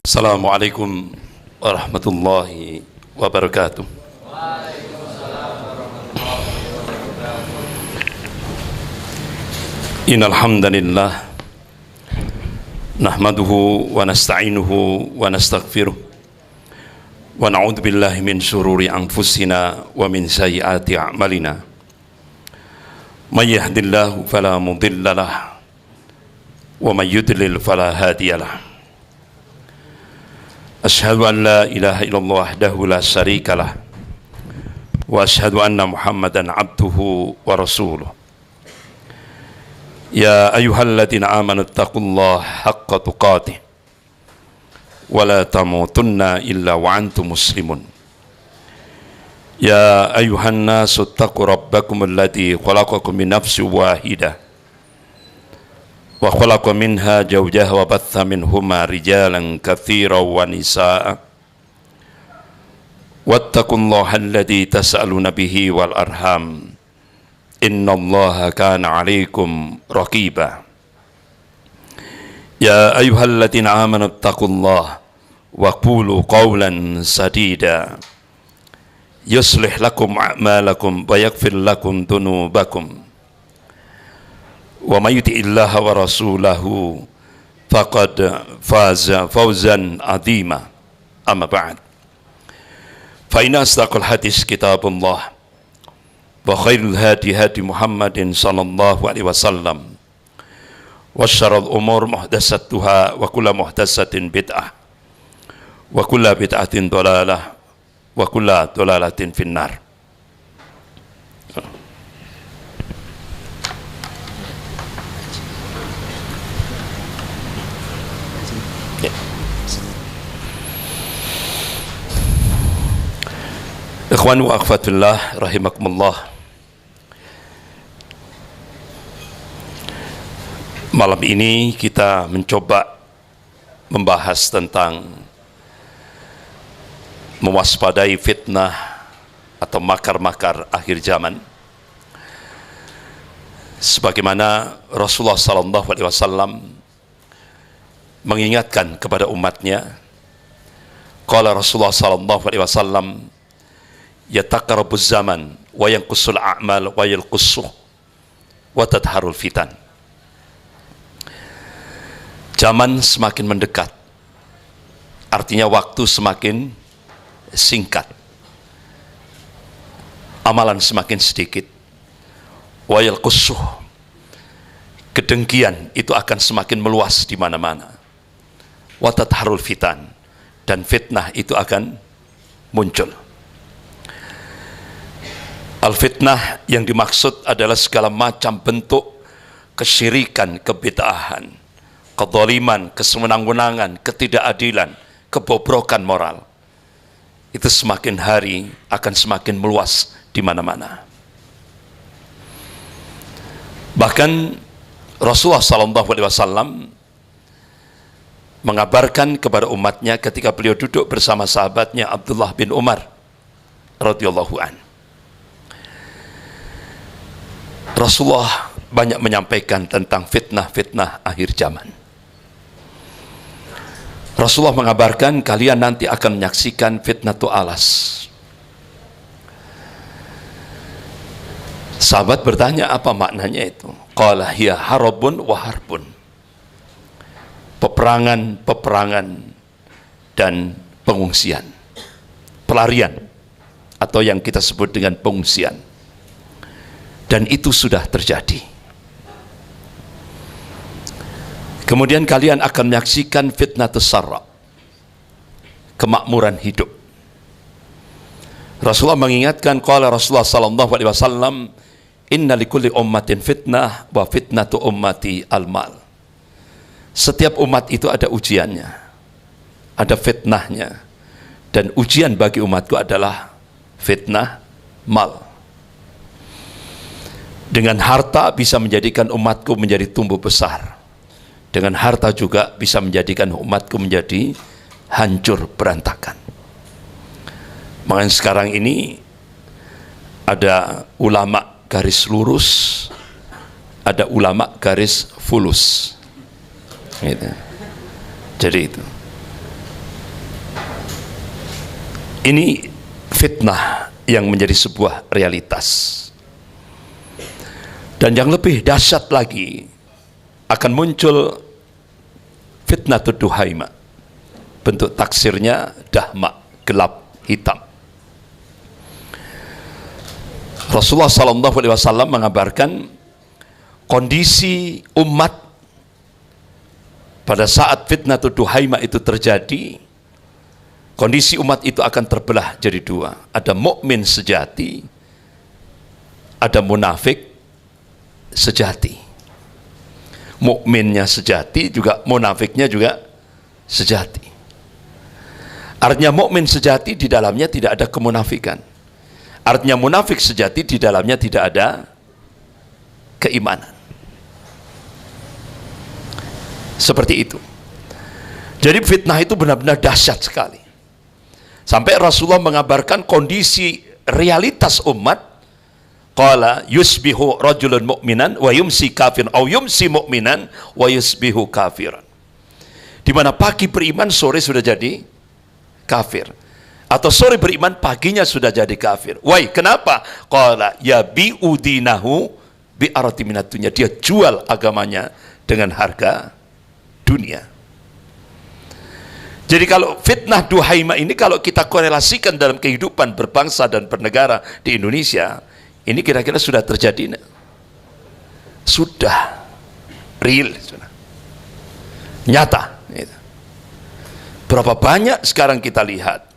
Assalamualaikum warahmatullahi wabarakatuh. Innal hamdalillah nahmaduhu wa nasta'inuhu wa nastaghfiruh wa na'udzu billahi min shururi anfusina wa min sayyiati a'malina. May yahdihillahu fala mudilla lahu wa may yudlil fala hadiya lahu. Asyhadu an la ilaha illallah wahdahu la syarika lah wa asyhadu anna Muhammadan abduhu wa rasuluh. Ya ayyuhalladzina amanu taqullaha haqqa tuqatih wa la tamutunna illa wa antum muslimun. Ya ayyuhan nasu taqu rabbakum alladzi khalaqakum min nafsin wahidah wa khalaqa minha zawjaha wa batha minhuma rijalan katsiran wa nisaa wattaqullaha alladzi tas'aluna bihi wal arham innallaha kana 'alaikum raqiba. Ya ayyuhalladzina amanu taqullaha wa qulu qawlan sadida yuslih lakum a'malakum wa yaghfir lakum dhunubakum wa may yuti'illaha wa rasulahu faqad faza fawzan 'azima. Amma ba'd, fa inna asdaqal hadis kitabullah wa khairul hadi hadi Muhammadin sallallahu alaihi wasallam wa syarrul umur muhdatsatuha wa kullu muhdatsatin bid'ah wa kullu bid'atin dhalalah wa kullu dhalalatin finnar. Ikhwan wa akhwatullah rahimakumullah. Malam ini kita mencoba membahas tentang mewaspadai fitnah atau makar-makar akhir zaman. Sebagaimana Rasulullah sallallahu alaihi wasallam mengingatkan kepada umatnya. Qala Rasulullah sallallahu alaihi wasallam, yataqarrabuz zaman wa yanqusul a'mal wa yalqussu wa tadharul fitan. Zaman semakin mendekat, artinya waktu semakin singkat, amalan semakin sedikit. Wa yalqussu, kedengkian itu akan semakin meluas di mana-mana. Wa tadharul fitan, dan fitnah itu akan muncul. Al-fitnah yang dimaksud adalah segala macam bentuk kesyirikan, kebid'ahan, kezaliman, kesewenang-wenangan, ketidakadilan, kebobrokan moral. Itu semakin hari akan semakin meluas di mana-mana. Bahkan Rasulullah SAW mengabarkan kepada umatnya ketika beliau duduk bersama sahabatnya Abdullah bin Umar radhiyallahu anhu. Rasulullah banyak menyampaikan tentang fitnah-fitnah akhir zaman. Rasulullah mengabarkan kalian nanti akan menyaksikan fitnatul alas. Sahabat bertanya, apa maknanya itu? Qala hiya harabun wa harbun. Peperangan dan pengungsian. Pelarian atau yang kita sebut dengan pengungsian. Dan itu sudah terjadi. Kemudian kalian akan menyaksikan fitnatus sarra, kemakmuran hidup. Rasulullah mengingatkan, qala Rasulullah sallallahu alaihi wasallam, inna likulli ummatin fitnah wa fitnatu ummati al-mal. Setiap umat itu ada ujiannya, ada fitnahnya, dan ujian bagi umatku adalah fitnah mal. Dengan harta bisa menjadikan umatku menjadi tumbuh besar. Dengan harta juga bisa menjadikan umatku menjadi hancur berantakan. Makanya sekarang ini ada ulama garis lurus, ada ulama garis fulus. Gitu. Jadi itu. Ini fitnah yang menjadi sebuah realitas. Dan yang lebih dahsyat lagi, akan muncul fitnah duhaima. Bentuk taksirnya dahma, gelap, hitam. Rasulullah SAW mengabarkan kondisi umat pada saat fitnah duhaima itu terjadi. Kondisi umat itu akan terbelah jadi dua. Ada mukmin sejati, ada munafik sejati. Mukminnya sejati, juga munafiknya juga sejati. Artinya mukmin sejati di dalamnya tidak ada kemunafikan. Artinya munafik sejati di dalamnya tidak ada keimanan. Seperti itu. Jadi fitnah itu benar-benar dahsyat sekali. Sampai Rasulullah mengabarkan kondisi realitas umat. Qala yusbihu rajulun mu'minan wa yumsi kafiran, au yumsi mu'minan wa yusbihu kafiran. Di mana pagi beriman, sore sudah jadi kafir. Atau sore beriman, paginya sudah jadi kafir. Why? Kenapa? Qala yabi'u dinahu bi arati minad dunya. Dia jual agamanya dengan harga dunia. Jadi kalau fitnah duhaima ini kalau kita korelasikan dalam kehidupan berbangsa dan bernegara di Indonesia, ini kira-kira sudah terjadi? Sudah real, sudah nyata. Berapa banyak sekarang kita lihat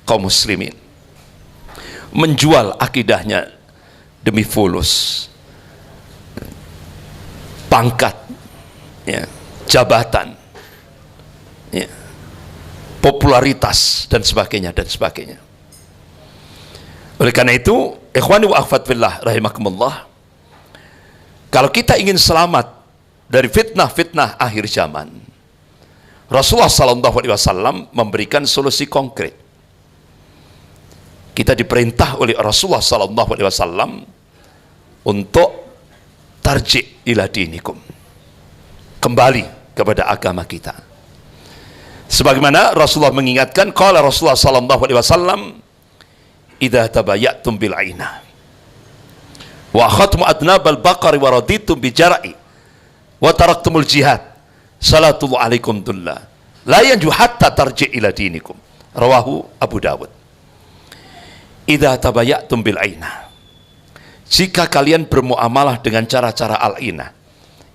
kaum muslimin menjual akidahnya demi fulus, pangkat, ya, jabatan, ya, popularitas dan sebagainya dan sebagainya. Oleh karena itu, ikhwani wa akhwat fillah rahimakumullah, kalau kita ingin selamat dari fitnah-fitnah akhir zaman, Rasulullah SAW memberikan solusi konkret. Kita diperintah oleh Rasulullah SAW untuk tarji' ila dinikum, kembali kepada agama kita. Sebagaimana Rasulullah mengingatkan, qala Rasulullah SAW, idza tabayatum bil aina wa akhadtum adnabal baqari wa raditum bi jar'i wa taraktumul jihad salatu alaikum dullah la yanju hatta tarji' ila dinikum. Rawahu Abu Dawud. Idza tabayatum bil aina, jika kalian bermuamalah dengan cara-cara al-ina,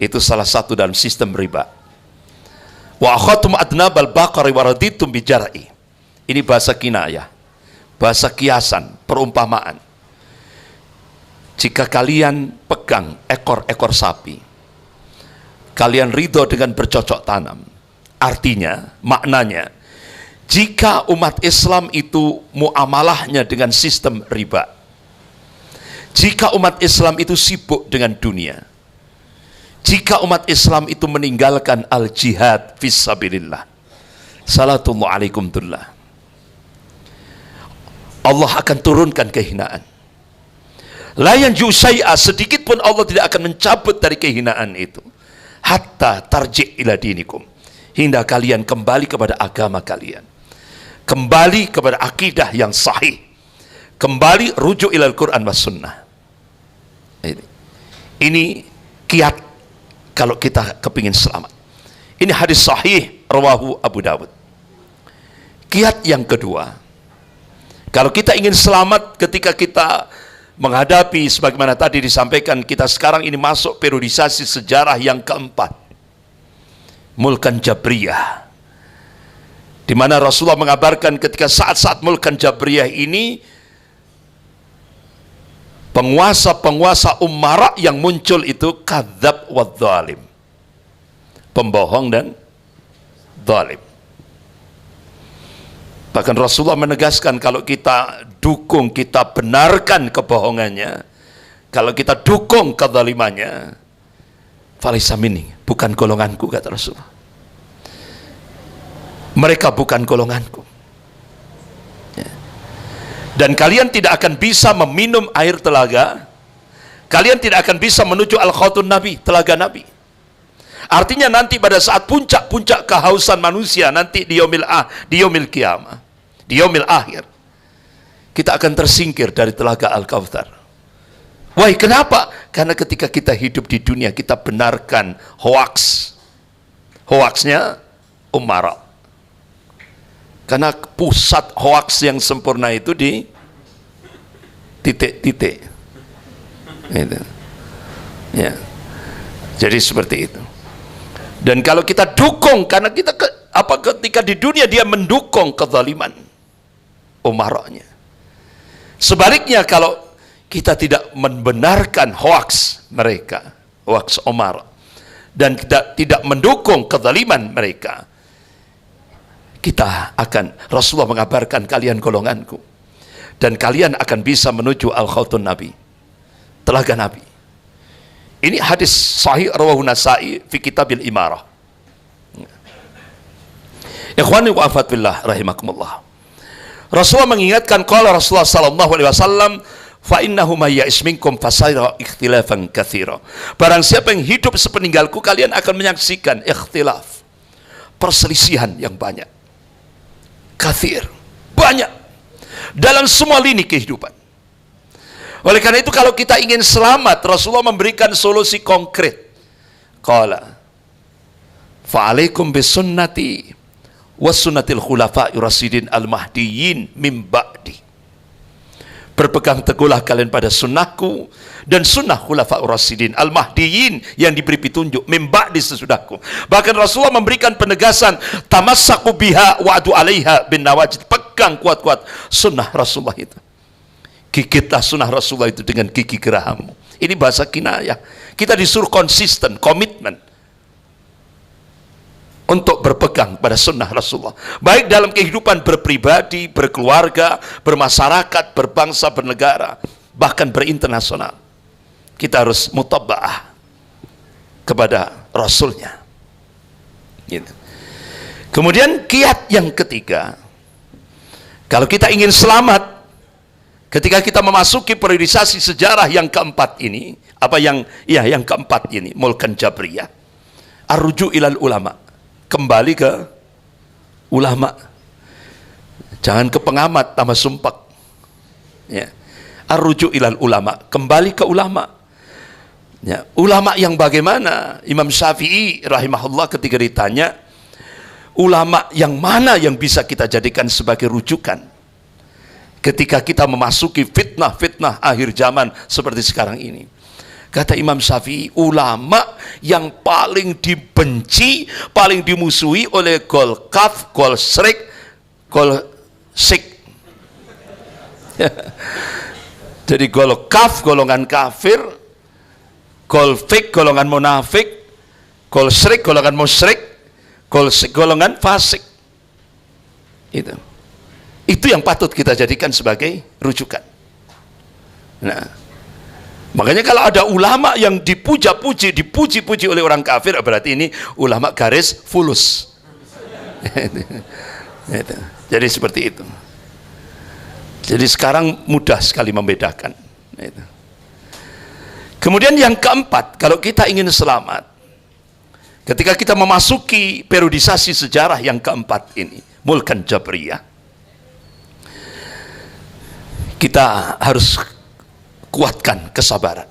itu salah satu dalam sistem riba. Wa akhadtum adnabal baqari wa raditum bi jar'i, ini bahasa kinayah, bahasa kiasan, perumpamaan. Jika kalian pegang ekor-ekor sapi, kalian ridho dengan bercocok tanam. Artinya, maknanya, jika umat Islam itu muamalahnya dengan sistem riba, jika umat Islam itu sibuk dengan dunia, jika umat Islam itu meninggalkan al-jihad fisabilillah, salatullah alaikum tullah, Allah akan turunkan kehinaan. La yanju syai'a, sedikit pun Allah tidak akan mencabut dari kehinaan itu. Hatta tarji' ila dinikum, hingga kalian kembali kepada agama kalian, kembali kepada akidah yang sahih, kembali rujuk ilal Quran was sunnah. Ini kiat kalau kita kepingin selamat. Ini hadis sahih rawahu Abu Dawud. Kiat yang kedua, kalau kita ingin selamat ketika kita menghadapi, sebagaimana tadi disampaikan, kita sekarang ini masuk periodisasi sejarah yang keempat, Mulkan Jabriyah, di mana Rasulullah mengabarkan ketika saat-saat Mulkan Jabriyah ini, penguasa-penguasa umara yang muncul itu kadzab wa dhalim, pembohong dan dhalim. Bahkan Rasulullah menegaskan, kalau kita dukung, kita benarkan kebohongannya, kalau kita dukung kezalimannya, falaysa minni, bukan golonganku, kata Rasulullah. Mereka bukan golonganku. Ya. Dan kalian tidak akan bisa meminum air telaga, kalian tidak akan bisa menuju al-khautun Nabi, telaga Nabi. Artinya nanti pada saat puncak-puncak kehausan manusia, nanti di yaumil qiyamah, di yaumil akhir, kita akan tersingkir dari telaga Al-Kautsar. Why, kenapa? Karena ketika kita hidup di dunia, kita benarkan hoaks. Hoaksnya umara. Karena pusat hoaks yang sempurna itu di titik-titik. Gitu. Ya. Jadi seperti itu. Dan kalau kita dukung, karena kita ketika di dunia dia mendukung kezaliman umaranya. Sebaliknya kalau kita tidak membenarkan hoaks mereka, hoaks umara, dan kita tidak mendukung kezaliman mereka, kita akan, Rasulullah mengabarkan, kalian golonganku, dan kalian akan bisa menuju al-khawtun Nabi, telaga Nabi. Ini hadis sahih rawahu Nasa'i fi kitabil imarah. Ikhwani wa akhwat billah rahimakumullah. Rasulullah mengingatkan, qala Rasulullah sallallahu alaihi wasallam, fa innahu may ya'is minkum fasayara ikhtilafan katsira. Barang siapa yang hidup sepeninggalku, kalian akan menyaksikan ikhtilaf, perselisihan yang banyak. Katsir, banyak dalam semua lini kehidupan. Oleh karena itu kalau kita ingin selamat, Rasulullah memberikan solusi konkret. Qala fa'alaikum bisunnati wa sunnatil khulafa'ir rasyidin al-mahdiyyin min ba'di. Berpegang teguhlah kalian pada sunnahku dan sunnah khulafa'ir rasyidin al-mahdiyyin yang diberi petunjuk min ba'di sesudahku. Bahkan Rasulullah memberikan penegasan, tamassaku biha wa'adu 'alaiha bin nawajid. Pegang kuat-kuat sunnah Rasulullah itu. Gigitlah sunnah Rasulullah itu dengan gigi gerahammu. Ini bahasa kinayah. Kita disuruh konsisten, komitmen untuk berpegang pada sunnah Rasulullah. Baik dalam kehidupan berpribadi, berkeluarga, bermasyarakat, berbangsa, bernegara, bahkan berinternasional. Kita harus mutaba'ah kepada Rasulnya. Gitu. Kemudian kiat yang ketiga, kalau kita ingin selamat, ketika kita memasuki periodisasi sejarah yang keempat ini, yang keempat ini, mulkan jabriyah, arruju ilal ulama, kembali ke ulama, jangan ke pengamat tambah sumpek. Ya. Arruju ilal ulama, kembali ke ulama. Ya. Ulama yang bagaimana? Imam Syafi'i rahimahullah ketika ditanya, ulama yang mana yang bisa kita jadikan sebagai rujukan ketika kita memasuki fitnah-fitnah akhir zaman seperti sekarang ini? Kata Imam Syafi'i, ulama yang paling dibenci, paling dimusuhi oleh gol kaf, gol srik, gol sik. Jadi gol kaf golongan kafir, gol fik golongan munafik, gol srik golongan musyrik, gol sik golongan fasik. Itu yang patut kita jadikan sebagai rujukan. Nah, makanya kalau ada ulama yang dipuji-puji oleh orang kafir, berarti ini ulama garis fulus. Jadi seperti itu. Jadi sekarang mudah sekali membedakan. Kemudian yang keempat, kalau kita ingin selamat, ketika kita memasuki periodisasi sejarah yang keempat ini, mulkan jabriyah, kita harus kuatkan kesabaran.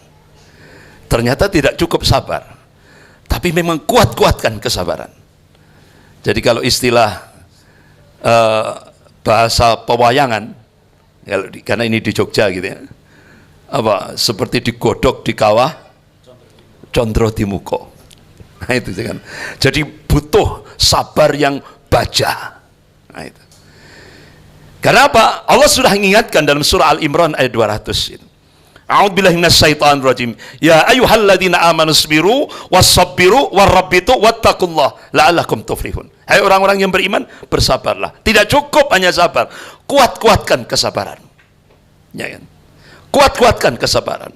Ternyata tidak cukup sabar, tapi memang kuatkan kesabaran. Jadi kalau istilah bahasa pewayangan, karena ini di Jogja gitu ya, seperti digodok di kawah, condro di muko. Nah itu kan. Jadi butuh sabar yang baja. Nah itu. Karena apa? Allah sudah mengingatkan dalam surah Al-Imran ayat 200 itu. A'udzubillahi minasyaitonir rajim. Ya ayyuhalladzina amanu sabiru wasabbiru warabbitu wattaqullaha la'allakum tuflihun. Hai orang-orang yang beriman, bersabarlah. Tidak cukup hanya sabar, kuatkan kesabaran. Ya kan? Kuatkan kesabaran.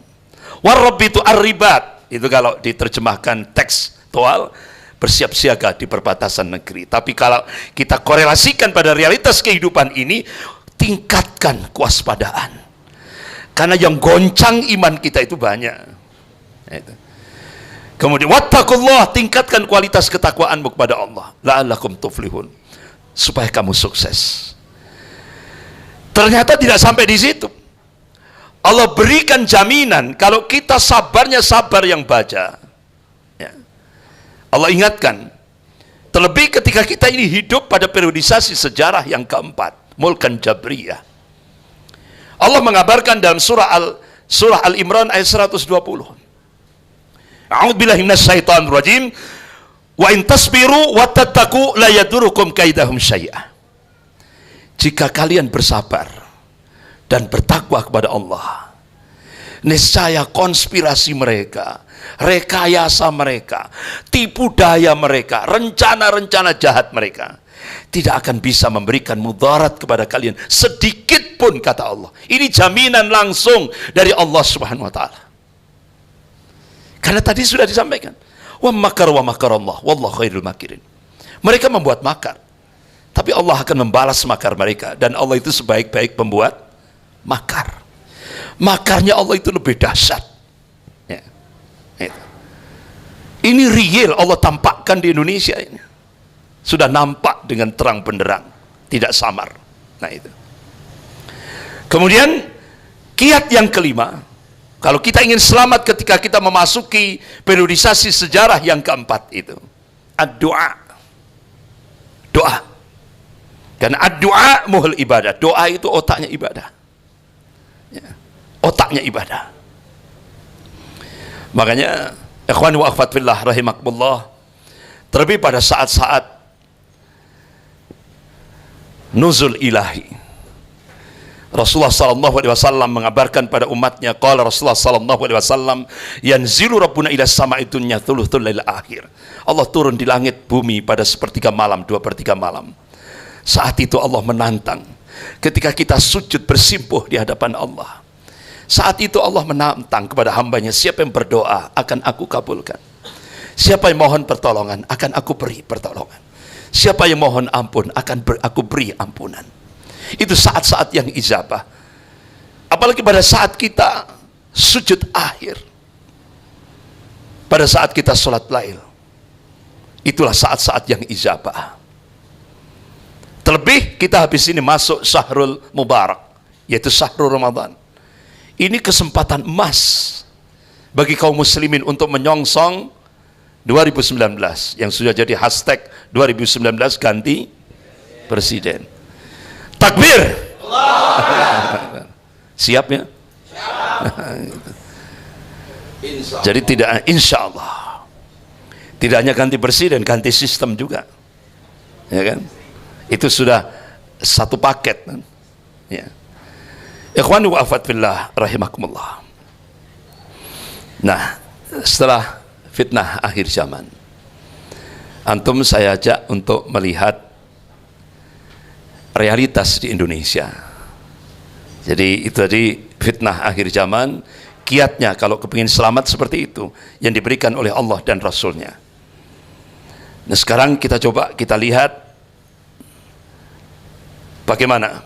Warabbitu ar-ribat. Itu kalau diterjemahkan tekstual, bersiap siaga di perbatasan negeri. Tapi kalau kita korelasikan pada realitas kehidupan ini, tingkatkan kewaspadaan. Karena yang goncang iman kita itu banyak. Kemudian wattaqullah, tingkatkan kualitas ketakwaanmu kepada Allah. La'allakum tuflihun, supaya kamu sukses. Ternyata tidak sampai di situ. Allah berikan jaminan kalau kita sabarnya sabar yang baja. Ya. Allah ingatkan, terlebih ketika kita ini hidup pada periodisasi sejarah yang keempat, Mulkan Jabriyah. Allah mengabarkan dalam surah Al-Imran ayat 120. A'udzubillahi minasyaitonir rajim. Wa in tasbiru wa tattaqu la yadurukum kaidahum syai'a. Jika kalian bersabar dan bertakwa kepada Allah, niscaya konspirasi mereka, rekayasa mereka, tipu daya mereka, rencana-rencana jahat mereka tidak akan bisa memberikan mudarat kepada kalian sedikit pun, kata Allah. Ini jaminan langsung dari Allah Subhanahu wa taala. Karena tadi sudah disampaikan, wa makarallah wallahu khairul makirin. Mereka membuat makar, tapi Allah akan membalas makar mereka, dan Allah itu sebaik-baik pembuat makar. Makarnya Allah itu lebih dahsyat. Ya. Ini real Allah tampakkan di Indonesia ini. Sudah nampak dengan terang benderang, tidak samar. Nah itu. Kemudian kiat yang kelima, kalau kita ingin selamat ketika kita memasuki periodisasi sejarah yang keempat itu, ad-doa. Doa. Karena ad-doa muhul ibadah. Doa itu otaknya ibadah. Ya. Otaknya ibadah. Makanya ikhwan wa akhwat fillah rahimakumullah, terlebih pada saat-saat nuzul ilahi, Rasulullah sallallahu alaihi wasallam mengabarkan pada umatnya, qala Rasulullah sallallahu alaihi wasallam, yanzilu rabbuna ila sama'i dunya thuluthul lail akhir. Allah turun di langit bumi pada sepertiga malam, 2/3 malam. Saat itu Allah menantang, ketika kita sujud bersimpuh di hadapan Allah, saat itu Allah menantang kepada hambanya, siapa yang berdoa akan aku kabulkan, siapa yang mohon pertolongan akan aku beri pertolongan, siapa yang mohon ampun akan aku beri ampunan. Itu saat-saat yang ijabah. Apalagi pada saat kita sujud akhir, pada saat kita sholat lail, itulah saat-saat yang ijabah. Terlebih kita habis ini masuk Syahrul Mubarak, yaitu Syahrul Ramadan. Ini kesempatan emas bagi kaum muslimin untuk menyongsong 2019 yang sudah jadi hashtag 2019 ganti presiden. Takbir. Siap ya? Jadi tidak, insya Allah, tidak hanya ganti presiden, ganti sistem juga, ya kan? Itu sudah satu paket kan? Ya. Ikhwani wa akhwat fillah rahimakumullah. Nah, setelah fitnah akhir zaman, antum saya ajak untuk melihat realitas di Indonesia. Jadi itu tadi fitnah akhir zaman, kiatnya kalau kepingin selamat seperti itu yang diberikan oleh Allah dan Rasulnya. Nah sekarang kita coba kita lihat bagaimana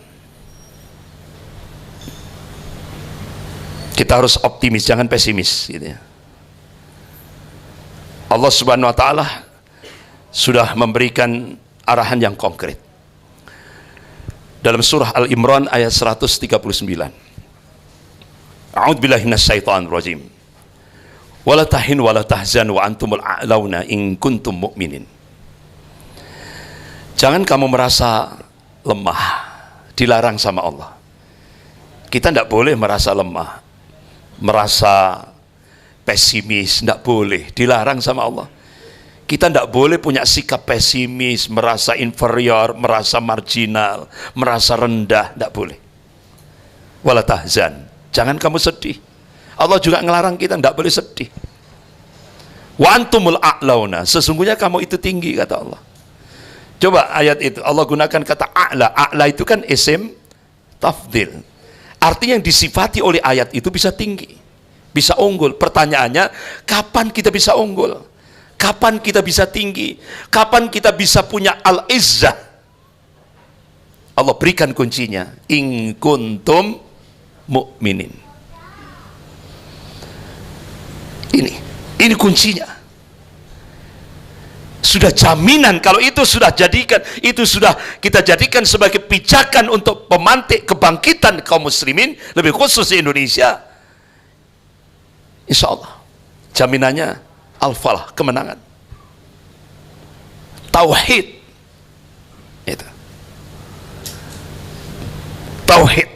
kita harus optimis, jangan pesimis gitu ya. Allah Subhanahu wa taala sudah memberikan arahan yang konkret dalam surah Al-Imran ayat 139. A'udzubillahi minasyaitonir rajim. Wala tahinu wala tahzanu wa antumul a'launa in kuntum mu'minin. Jangan kamu merasa lemah, dilarang sama Allah. Kita tidak boleh merasa lemah, merasa pesimis, tidak boleh, dilarang sama Allah. Kita tidak boleh punya sikap pesimis, merasa inferior, merasa marginal, merasa rendah, tidak boleh. Wala tahzan, jangan kamu sedih. Allah juga ngelarang kita tidak boleh sedih. Wa antumul a'launa, sesungguhnya kamu itu tinggi, kata Allah. Coba ayat itu, Allah gunakan kata a'la. A'la itu kan isim tafdil. Artinya yang disifati oleh ayat itu bisa tinggi, bisa unggul. Pertanyaannya, kapan kita bisa unggul? Kapan kita bisa tinggi? Kapan kita bisa punya al-izzah? Allah berikan kuncinya, in kuntum mu'minin. Ini kuncinya. sudah jaminan. Kalau itu sudah kita jadikan sebagai pijakan untuk pemantik kebangkitan kaum muslimin, lebih khusus di Indonesia, insya Allah jaminannya al-falah, kemenangan. Tauhid itu. Tauhid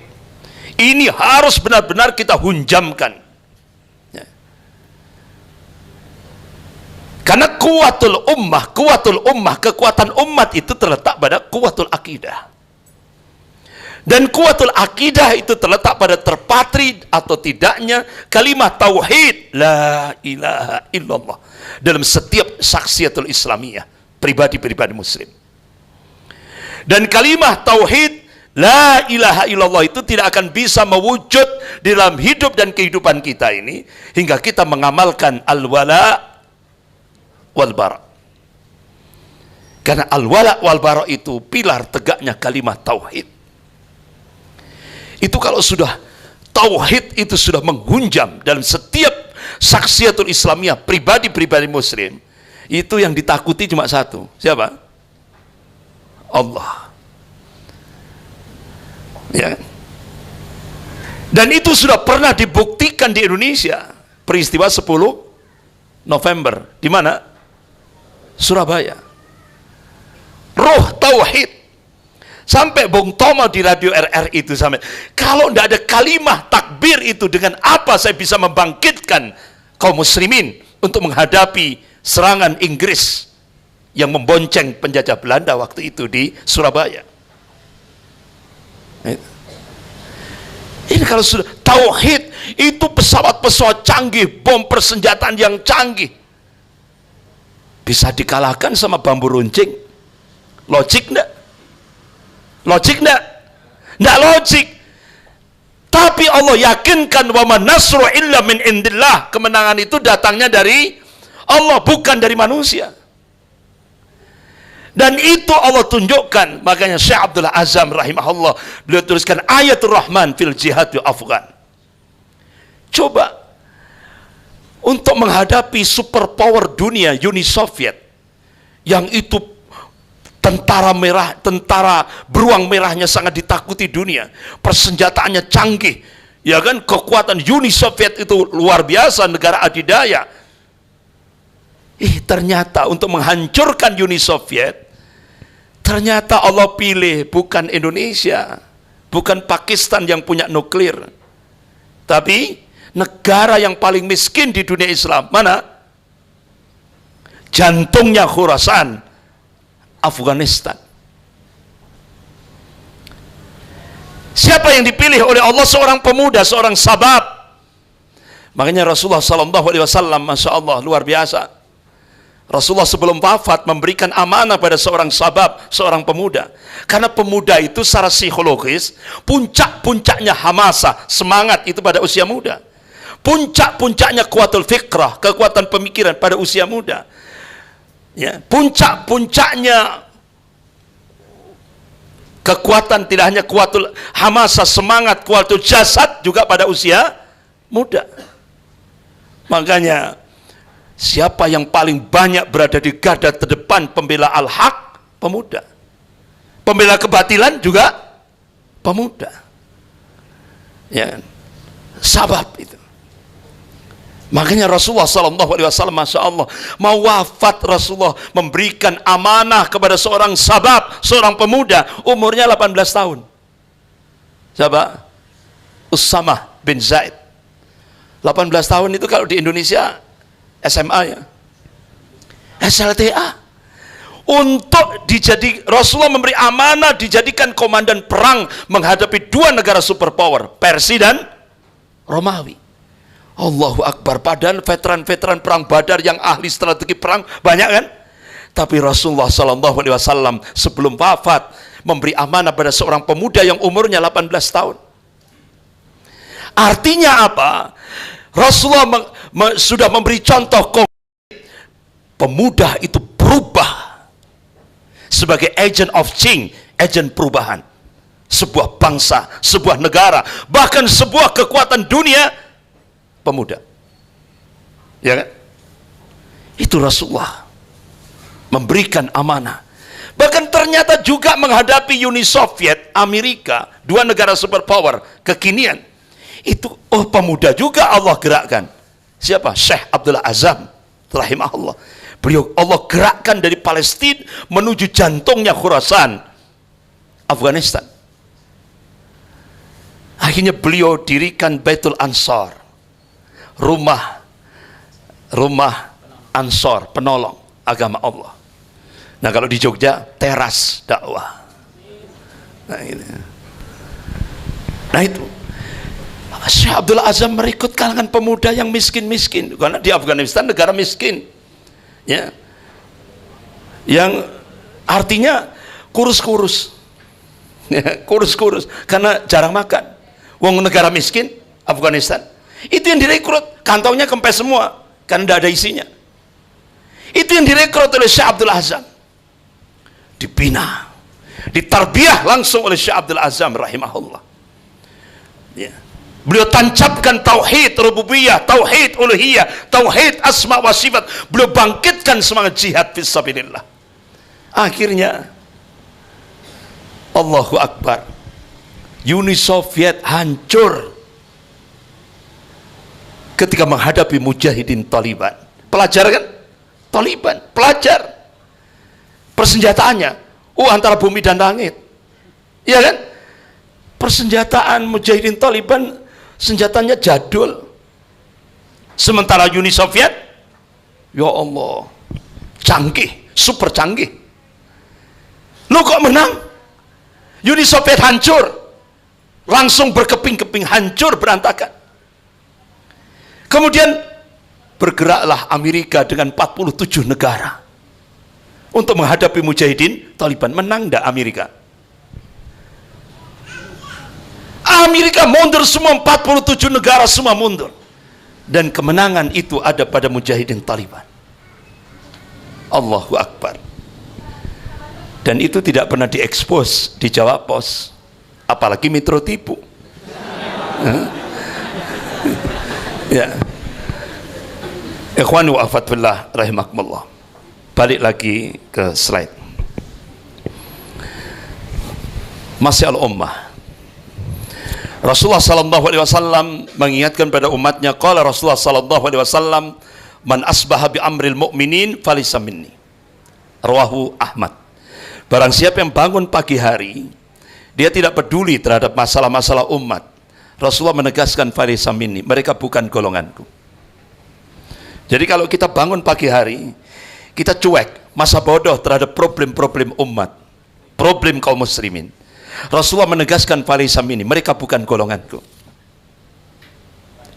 ini harus benar-benar kita hunjamkan. Karena kuwatul ummah, kekuatan umat itu terletak pada kuwatul akidah. Dan kuwatul akidah itu terletak pada terpatri atau tidaknya kalimat tauhid la ilaha illallah dalam setiap saksiatul islamiyah pribadi-pribadi muslim. Dan kalimat tauhid la ilaha illallah itu tidak akan bisa mewujud di dalam hidup dan kehidupan kita ini hingga kita mengamalkan al-wala wal bara. Karena al-wala wal bara itu pilar tegaknya kalimat tauhid. Itu kalau sudah tauhid itu sudah menghunjam dalam setiap saksiatul islamiyah pribadi-pribadi muslim, itu yang ditakuti cuma satu. Siapa? Allah. Ya. Dan itu sudah pernah dibuktikan di Indonesia. Peristiwa 10 November. Di mana? Surabaya. Roh tauhid. Sampai Bung Tomo di radio RRI itu sampai, kalau tidak ada kalimah takbir itu, dengan apa saya bisa membangkitkan kaum muslimin untuk menghadapi serangan Inggris yang membonceng penjajah Belanda waktu itu di Surabaya. Ini kalau sudah tauhid, itu pesawat-pesawat canggih, bom persenjataan yang canggih bisa dikalahkan sama bambu runcing. Logik enggak? Logik enggak? Enggak logik. Tapi Allah yakinkan wa man nasru illa min indillah. Kemenangan itu datangnya dari Allah, bukan dari manusia. Dan itu Allah tunjukkan. Makanya Syekh Abdullah Azam rahimahullah, beliau tuliskan ayatul rahman fil jihad di Afgan. Coba untuk menghadapi superpower dunia Uni Soviet yang itu tentara merah, tentara beruang merahnya sangat ditakuti dunia, persenjataannya canggih, ya kan, kekuatan Uni Soviet itu luar biasa, negara adidaya. Ternyata untuk menghancurkan Uni Soviet, ternyata Allah pilih bukan Indonesia, bukan Pakistan yang punya nuklir, tapi negara yang paling miskin di dunia Islam. Mana? Jantungnya Khurasan, Afghanistan. Siapa yang dipilih oleh Allah? Seorang pemuda, seorang sabab. Makanya Rasulullah SAW, Masya Allah, luar biasa. Rasulullah sebelum wafat memberikan amanah pada seorang sabab, seorang pemuda. Karena pemuda itu secara psikologis, puncak-puncaknya hamasah, semangat itu pada usia muda. Puncak-puncaknya kuatul fikrah, kekuatan pemikiran pada usia muda. Ya, puncak-puncaknya kekuatan tidak hanya kuatul hamasa, semangat, kuatul jasad juga pada usia muda. Makanya siapa yang paling banyak berada di garda terdepan pembela al-haq? Pemuda. Pembela kebatilan juga pemuda. Ya, sabab itu. Makanya Rasulullah SAW, Masya Allah, mau wafat Rasulullah memberikan amanah kepada seorang sabab, seorang pemuda, umurnya 18 tahun. Siapa? Usamah bin Zaid. 18 tahun itu kalau di Indonesia SMA ya, SLTA. Untuk Rasulullah memberi amanah dijadikan komandan perang menghadapi dua negara superpower, Persia dan Romawi. Allahu Akbar. Padahal veteran-veteran perang Badar yang ahli strategi perang banyak kan? Tapi Rasulullah SAW sebelum wafat memberi amanah pada seorang pemuda yang umurnya 18 tahun. Artinya apa? Rasulullah sudah memberi contoh konkret. Pemuda itu berubah sebagai agent of change, agen perubahan sebuah bangsa, sebuah negara, bahkan sebuah kekuatan dunia. Pemuda, ya kan? Itu Rasulullah. memberikan amanah. Bahkan ternyata juga menghadapi Uni Soviet, Amerika, dua negara superpower kekinian. Itu pemuda juga Allah gerakkan. Siapa? Syekh Abdul Azam rahimahullah. Beliau Allah gerakkan dari Palestina menuju jantungnya Khurasan, Afghanistan. Akhirnya beliau dirikan Baitul Ansar, rumah Ansar, penolong agama Allah. Nah, kalau di Jogja, teras dakwah. Nah itu Syekh Abdul Azam merekrut kalangan pemuda yang miskin-miskin, karena di Afghanistan negara miskin, ya, yang artinya kurus-kurus, ya, kurus-kurus karena jarang makan. Wong negara miskin Afghanistan, itu yang direkrut, kantongnya kempes semua karena tidak ada isinya. Itu yang direkrut oleh Syekh Abdul Azam, dibina, ditarbiyah langsung oleh Syekh Abdul Azam rahimahullah, ya. Beliau tancapkan tauhid rububiyah, tauhid uluhiyah, tauhid asma wa sifat. Beliau bangkitkan semangat jihad fisabilillah. Akhirnya Allahu Akbar, Uni Soviet hancur ketika menghadapi mujahidin Taliban. Pelajar kan? Taliban, pelajar. Persenjataannya antara bumi dan langit. Iya kan? Persenjataan mujahidin Taliban senjatanya jadul. Sementara Uni Soviet, ya Allah, canggih, super canggih. Lo kok menang? Uni Soviet hancur, langsung berkeping-keping, hancur, berantakan. Kemudian bergeraklah Amerika dengan 47 negara untuk menghadapi mujahidin Taliban. Menang enggak Amerika? Amerika mundur semua, 47 negara semua mundur. Dan kemenangan itu ada pada mujahidin Taliban. Allahu Akbar. Dan itu tidak pernah diekspos di Jawa Pos, apalagi Metro Tipu. Ya. Ikhwan wa akhwat fillah rahimakumullah. Balik lagi ke slide. Masih al-ummah. Rasulullah sallallahu alaihi wasallam mengingatkan pada umatnya, qala Rasulullah sallallahu alaihi wasallam, man asbaha bi amril mu'minin falisa minni. Rawahu Ahmad. Barang siapa yang bangun pagi hari, dia tidak peduli terhadap masalah-masalah umat, Rasulullah menegaskan falisa minni, mereka bukan golonganku. Jadi kalau kita bangun pagi hari, kita cuek, masa bodoh terhadap problem-problem umat, problem kaum muslimin, Rasulullah menegaskan falisa minni, mereka bukan golonganku.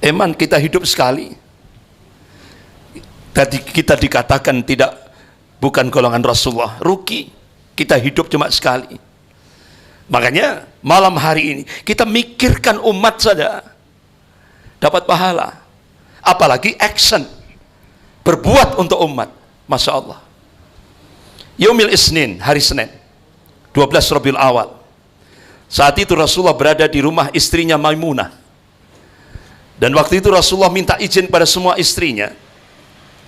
Eman kita hidup sekali, tadi kita dikatakan bukan golongan Rasulullah, rugi. Kita hidup cuma sekali. Makanya malam hari ini kita mikirkan umat saja dapat pahala, apalagi action, berbuat untuk umat. Masya Allah. Yaumil Isnin, hari Senin 12 Rabiul Awal, saat itu Rasulullah berada di rumah istrinya Maimunah. Dan waktu itu Rasulullah minta izin pada semua istrinya.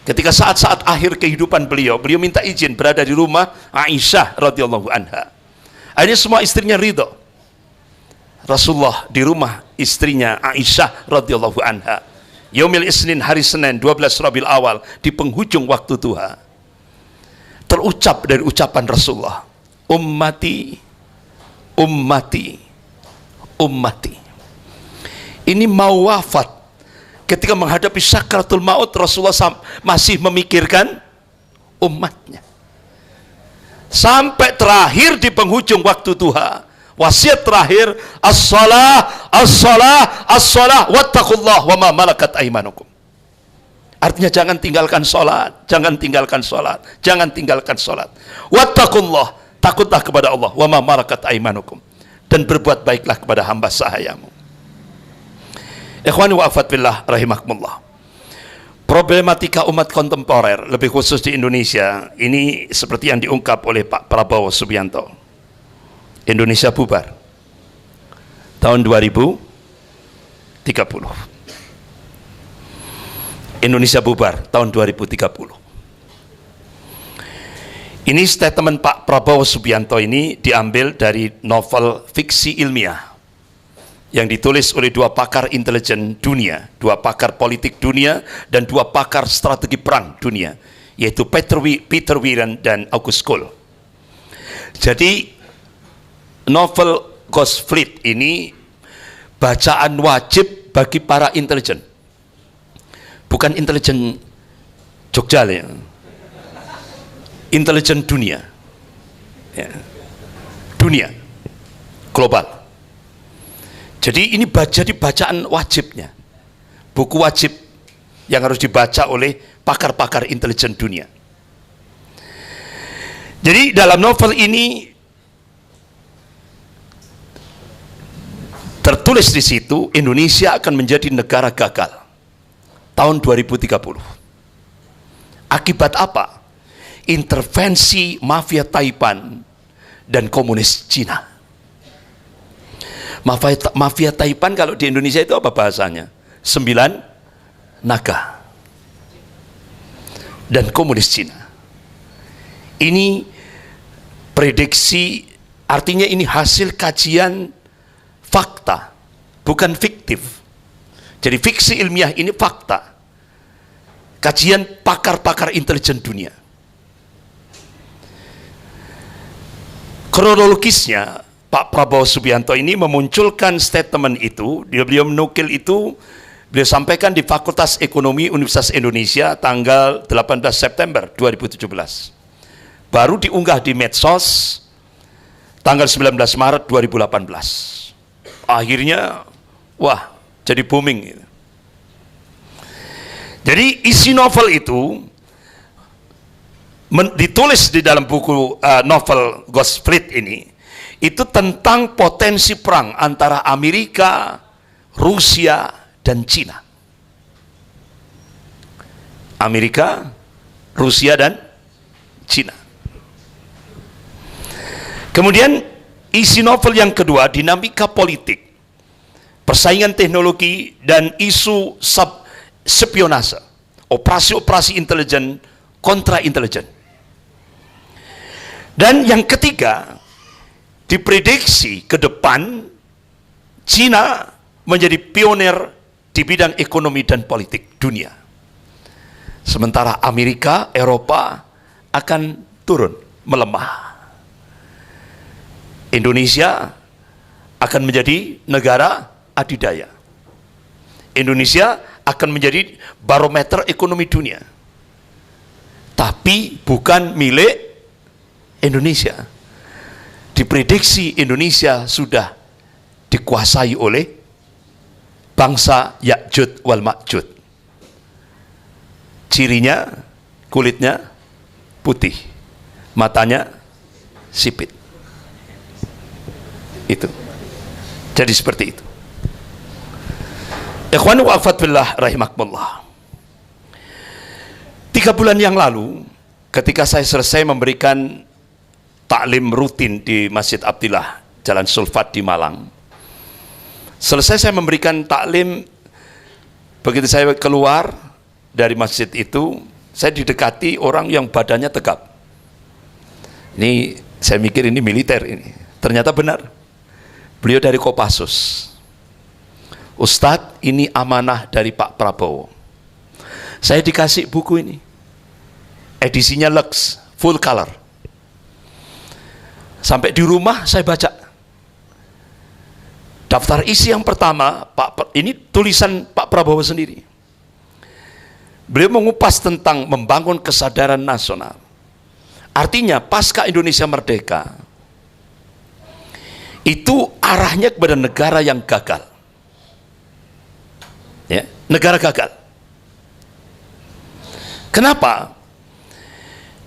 Ketika saat-saat akhir kehidupan beliau minta izin berada di rumah Aisyah radhiyallahu anha. Akhirnya semua istrinya ridho. Rasulullah di rumah istrinya Aisyah radhiyallahu anha. Yaumil Isnin, hari Senin 12 Rabiul Awal, di penghujung waktu duha, terucap dari ucapan Rasulullah, ummati, ummati, ummati. Ini mau wafat, ketika menghadapi sakratul maut, Rasulullah masih memikirkan umatnya. Sampai terakhir di penghujung waktu duha, wasiat terakhir, as-salah, as-salah, as-salah, wattaqullah wa ma malakat aimanukum. Artinya jangan tinggalkan sholat, jangan tinggalkan sholat, jangan tinggalkan sholat. Wattaqullah, takutlah kepada Allah, wa ma malakat aimanukum, dan berbuat baiklah kepada hamba sahayamu. Ikhwani wa akhwat fillah rahimakumullah. Problematika umat kontemporer, lebih khusus di Indonesia, ini seperti yang diungkap oleh Pak Prabowo Subianto. Indonesia bubar tahun 2030. Indonesia bubar tahun 2030. Ini statement Pak Prabowo Subianto ini diambil dari novel fiksi ilmiah yang ditulis oleh dua pakar intelijen dunia, dua pakar politik dunia, dan dua pakar strategi perang dunia, yaitu Peter Wieran dan August Cole. Jadi novel Ghost Fleet ini bacaan wajib bagi para intelijen, bukan intelijen Jogja ya, intelijen dunia, ya. Dunia global. Jadi ini jadi bacaan wajibnya, buku wajib yang harus dibaca oleh pakar-pakar intelijen dunia. Jadi dalam novel ini tertulis di situ Indonesia akan menjadi negara gagal tahun 2030. Akibat apa? Intervensi mafia Taipan dan komunis Cina. Mafia Taipan kalau di Indonesia itu apa bahasanya? 9 naga. Dan komunis Cina. Ini prediksi, artinya ini hasil kajian fakta, bukan fiktif. Jadi fiksi ilmiah ini fakta. Kajian pakar-pakar intelijen dunia. Kronologisnya, Pak Prabowo Subianto ini memunculkan statement itu, beliau menukil itu, beliau sampaikan di Fakultas Ekonomi Universitas Indonesia tanggal 18 September 2017. Baru diunggah di medsos tanggal 19 Maret 2018. Akhirnya, wah, jadi booming. Jadi isi novel itu ditulis di dalam buku novel Ghost Fleet ini, itu tentang potensi perang antara Amerika, Rusia, dan Cina. Amerika, Rusia, dan Cina. Kemudian isi novel yang kedua, dinamika politik, persaingan teknologi, dan isu spionase, operasi-operasi intelijen kontra intelijen. Dan yang ketiga, diprediksi ke depan Cina menjadi pionir di bidang ekonomi dan politik dunia. Sementara Amerika, Eropa akan turun, melemah. Indonesia akan menjadi negara adidaya. Indonesia akan menjadi barometer ekonomi dunia. Tapi bukan milik Indonesia. Diprediksi Indonesia sudah dikuasai oleh bangsa Ya'jud wal Ma'jud. Cirinya kulitnya putih, matanya sipit. Itu. Jadi seperti itu. Ikhwan wa akhwat billah rahimakumullah. 3 bulan yang lalu, ketika saya selesai memberikan taklim rutin di Masjid Abdillah, Jalan Sulfat di Malang, selesai saya memberikan taklim, begitu saya keluar dari masjid itu, saya didekati orang yang badannya tegap. Ini, saya mikir ini militer ini. Ternyata benar. Beliau dari Kopassus. Ustadz, ini amanah dari Pak Prabowo. Saya dikasih buku ini. Edisinya Lux, full color. Sampai di rumah saya baca. Daftar isi yang pertama, ini tulisan Pak Prabowo sendiri. Beliau mengupas tentang membangun kesadaran nasional. Artinya pasca Indonesia merdeka, itu arahnya kepada negara yang gagal. Ya, negara gagal. Kenapa?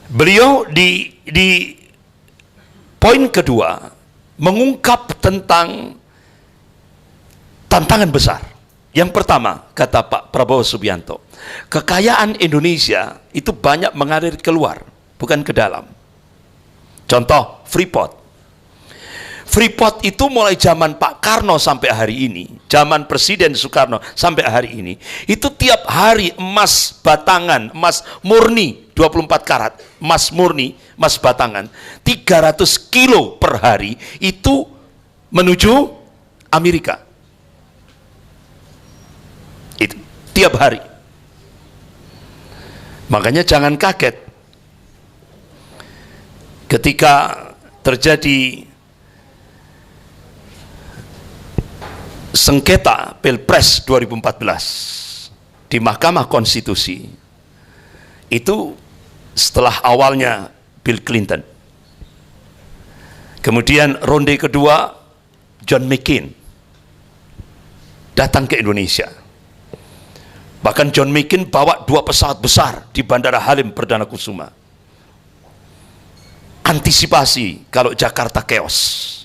Beliau di poin kedua mengungkap tentang tantangan besar. Yang pertama, kata Pak Prabowo Subianto, kekayaan Indonesia itu banyak mengalir keluar, bukan ke dalam. Contoh, Freeport. Freeport itu mulai zaman Pak Karno sampai hari ini, zaman Presiden Soekarno sampai hari ini, itu tiap hari emas batangan, emas murni 24 karat, emas murni, emas batangan 300 kilo per hari itu menuju Amerika. Itu tiap hari. Makanya jangan kaget ketika terjadi sengketa Pilpres 2014 di Mahkamah Konstitusi. Itu setelah awalnya Bill Clinton, kemudian ronde kedua John McCain datang ke Indonesia. Bahkan John McCain bawa 2 pesawat besar di Bandara Halim Perdana Kusuma, antisipasi kalau Jakarta chaos.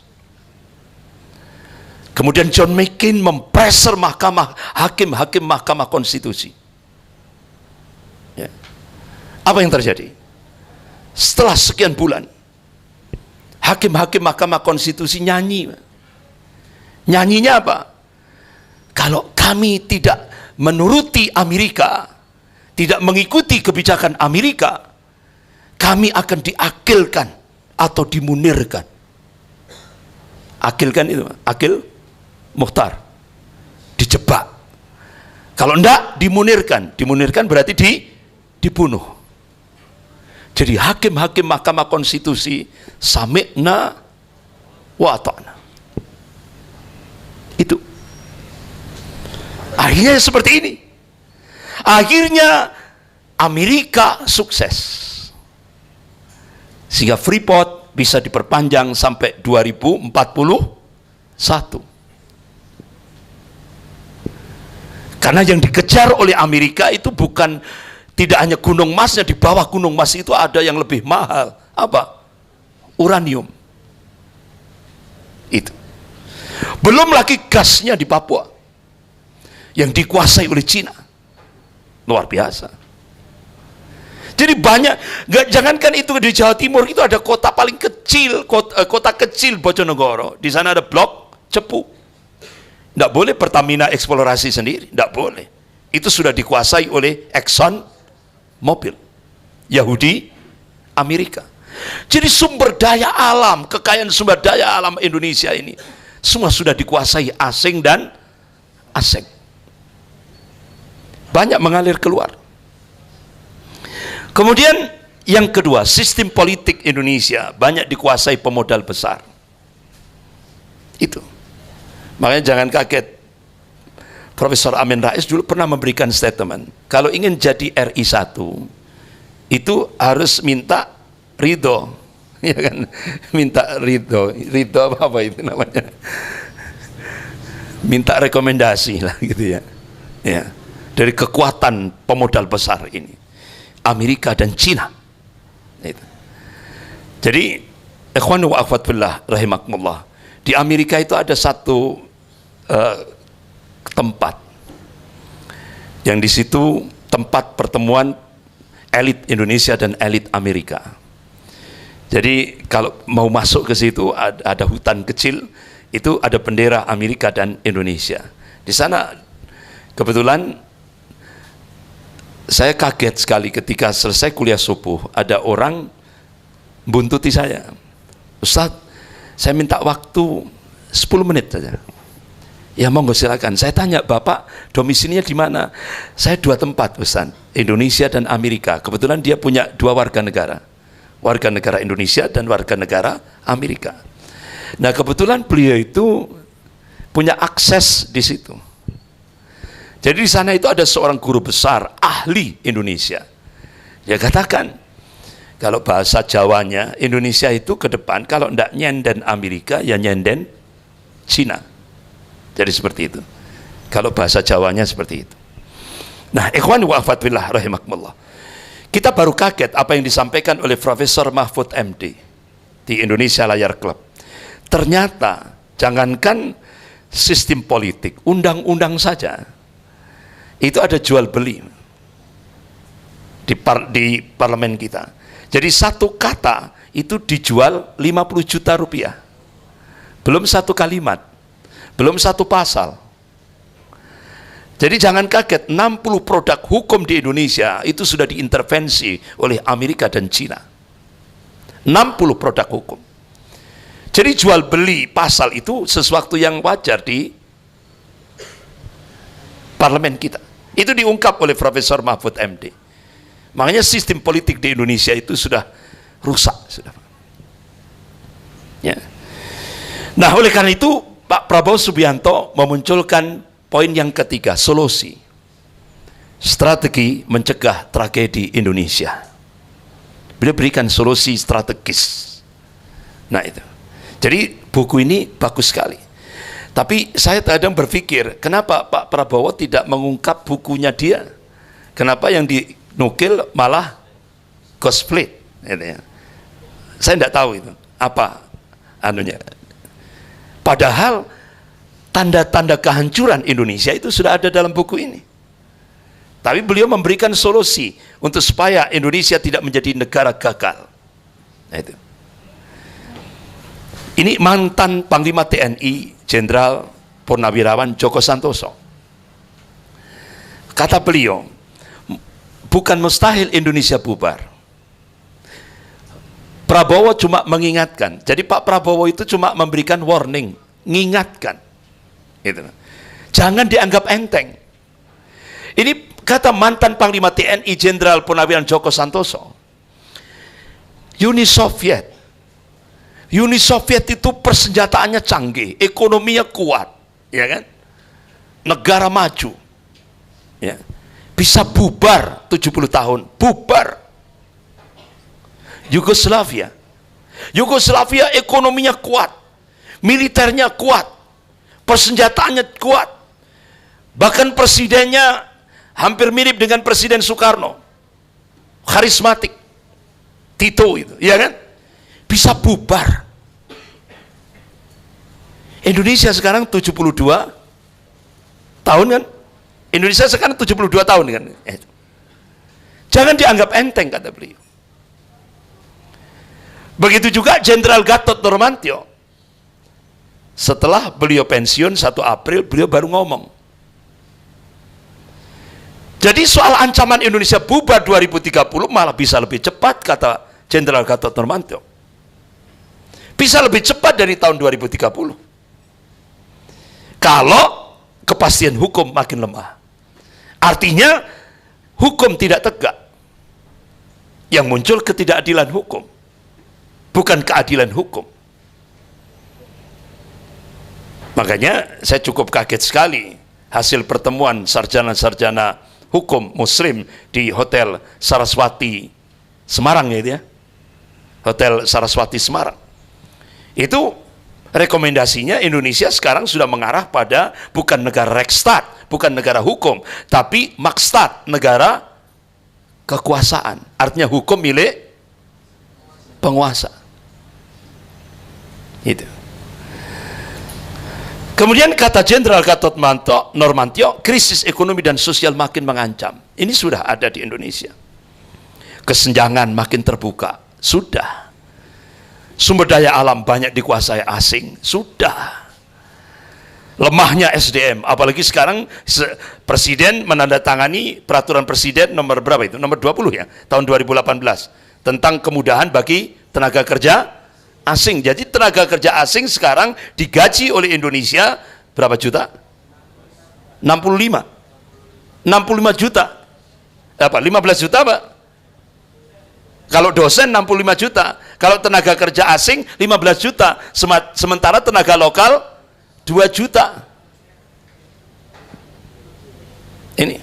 Kemudian John McCain mempreser hakim-hakim Mahkamah Konstitusi. Ya. Apa yang terjadi? Setelah sekian bulan, hakim-hakim Mahkamah Konstitusi nyanyi. Nyanyinya apa? Kalau kami tidak menuruti Amerika, tidak mengikuti kebijakan Amerika, kami akan diakilkan atau dimunirkan. Akilkan itu, akil Mukhtar, dijebak. Kalau enggak, dimunirkan berarti dibunuh. Jadi hakim-hakim Mahkamah Konstitusi sami'na wa ata'na. Itu akhirnya seperti ini. Akhirnya Amerika sukses sehingga Freeport bisa diperpanjang sampai 2041. Karena yang dikejar oleh Amerika itu bukan tidak hanya gunung emasnya, di bawah gunung emas itu ada yang lebih mahal. Apa? Uranium. Itu. Belum lagi gasnya di Papua yang dikuasai oleh Cina. Luar biasa. Jadi banyak, jangankan itu di Jawa Timur, itu ada kota paling kecil, kota kecil Bojonegoro. Di sana ada blok Cepu. Tidak boleh Pertamina eksplorasi sendiri, tidak boleh. Itu sudah dikuasai oleh Exxon Mobil, Yahudi Amerika. Jadi sumber daya alam, kekayaan sumber daya alam Indonesia ini semua sudah dikuasai asing dan asing. Banyak mengalir keluar. Kemudian yang kedua, sistem politik Indonesia banyak dikuasai pemodal besar. Itu. Makanya jangan kaget, Profesor Amin Rais dulu pernah memberikan statement, kalau ingin jadi RI 1 itu harus minta ridho, ya kan? Minta ridho apa itu namanya? Minta rekomendasi lah gitu ya. Ya, dari kekuatan pemodal besar ini, Amerika dan Cina. Itu. Jadi, ikhwanu wa akhwat fillah rahimakumullah, di Amerika itu ada satu tempat yang di situ tempat pertemuan elit Indonesia dan elit Amerika. Jadi kalau mau masuk ke situ ada hutan kecil, itu ada bendera Amerika dan Indonesia. Di sana kebetulan saya kaget sekali ketika selesai kuliah subuh, ada orang buntuti saya, Ustadz, saya minta waktu 10 menit saja. Ya monggo silakan. Saya tanya, Bapak domisilinya di mana? Saya 2 tempat, Ustaz, Indonesia dan Amerika. Kebetulan dia punya 2 warga negara Indonesia dan warga negara Amerika. Nah kebetulan beliau itu punya akses di situ. Jadi di sana itu ada seorang guru besar ahli Indonesia. Dia katakan, kalau bahasa Jawanya Indonesia itu ke depan kalau tidak nyenden Amerika ya nyenden Cina. Jadi seperti itu. Kalau bahasa Jawanya seperti itu. Nah, ikhwan wa akhwat fillah rahimakumullah. Kita baru kaget apa yang disampaikan oleh Profesor Mahfud MD di Indonesia Layar Club. Ternyata jangankan sistem politik, undang-undang saja itu ada jual beli di parlemen kita. Jadi satu kata itu dijual 50 juta rupiah belum satu kalimat, belum satu pasal. Jadi jangan kaget, 60 produk hukum di Indonesia itu sudah diintervensi oleh Amerika dan Cina. 60 produk hukum. Jadi jual beli pasal itu sesuatu yang wajar di parlemen kita. Itu diungkap oleh Profesor Mahfud MD. Makanya sistem politik di Indonesia itu sudah rusak. Ya. Nah, oleh karena itu Pak Prabowo Subianto memunculkan poin yang ketiga, solusi. Strategi mencegah tragedi Indonesia. Beliau berikan solusi strategis. Nah itu. Jadi buku ini bagus sekali. Tapi saya kadang berpikir, kenapa Pak Prabowo tidak mengungkap bukunya dia? Kenapa yang dinukil malah Ghostplate? Saya tidak tahu itu apa anunya. Padahal tanda-tanda kehancuran Indonesia itu sudah ada dalam buku ini. Tapi beliau memberikan solusi untuk supaya Indonesia tidak menjadi negara gagal. Nah itu. Ini mantan Panglima TNI Jenderal Purnawirawan Djoko Santoso. Kata beliau, bukan mustahil Indonesia bubar. Prabowo cuma mengingatkan. Jadi Pak Prabowo itu cuma memberikan warning, mengingatkan. Gitu. Jangan dianggap enteng. Ini kata mantan Panglima TNI Jenderal Purnawirawan Djoko Santoso. Uni Soviet itu persenjataannya canggih, ekonominya kuat, ya kan? Negara maju, ya. Bisa bubar 70 tahun, bubar. Yugoslavia ekonominya kuat, militernya kuat, persenjataannya kuat. Bahkan presidennya hampir mirip dengan Presiden Soekarno, karismatik, Tito itu, ya kan? Bisa bubar. Indonesia sekarang 72 tahun kan? Indonesia sekarang 72 tahun kan? Jangan dianggap enteng, kata beliau. Begitu juga Jenderal Gatot Nurmantio. Setelah beliau pensiun 1 April, beliau baru ngomong. Jadi soal ancaman Indonesia bubar 2030 malah bisa lebih cepat, kata Jenderal Gatot Nurmantio. Bisa lebih cepat dari tahun 2030. Kalau kepastian hukum makin lemah. Artinya hukum tidak tegak. Yang muncul ketidakadilan hukum. Bukan keadilan hukum. Makanya saya cukup kaget sekali hasil pertemuan sarjana-sarjana hukum muslim di Hotel Saraswati Semarang, ya. Hotel Saraswati Semarang. Itu rekomendasinya Indonesia sekarang sudah mengarah pada bukan negara Reksstat, bukan negara hukum, tapi Makstat, negara kekuasaan. Artinya hukum milik penguasa. Itu. Kemudian kata Jenderal Gatot Nurmantio, krisis ekonomi dan sosial makin mengancam. Ini sudah ada di Indonesia. Kesenjangan makin terbuka. Sudah. Sumber daya alam banyak dikuasai asing. Sudah. Lemahnya SDM. Apalagi sekarang Presiden menandatangani peraturan Presiden nomor berapa itu? Nomor 20 ya, tahun 2018. Tentang kemudahan bagi tenaga kerja asing. Jadi tenaga kerja asing sekarang digaji oleh Indonesia berapa juta? 65 juta. Apa? 15 juta, Pak? Kalau dosen 65 juta, kalau tenaga kerja asing 15 juta, sementara tenaga lokal 2 juta. Ini.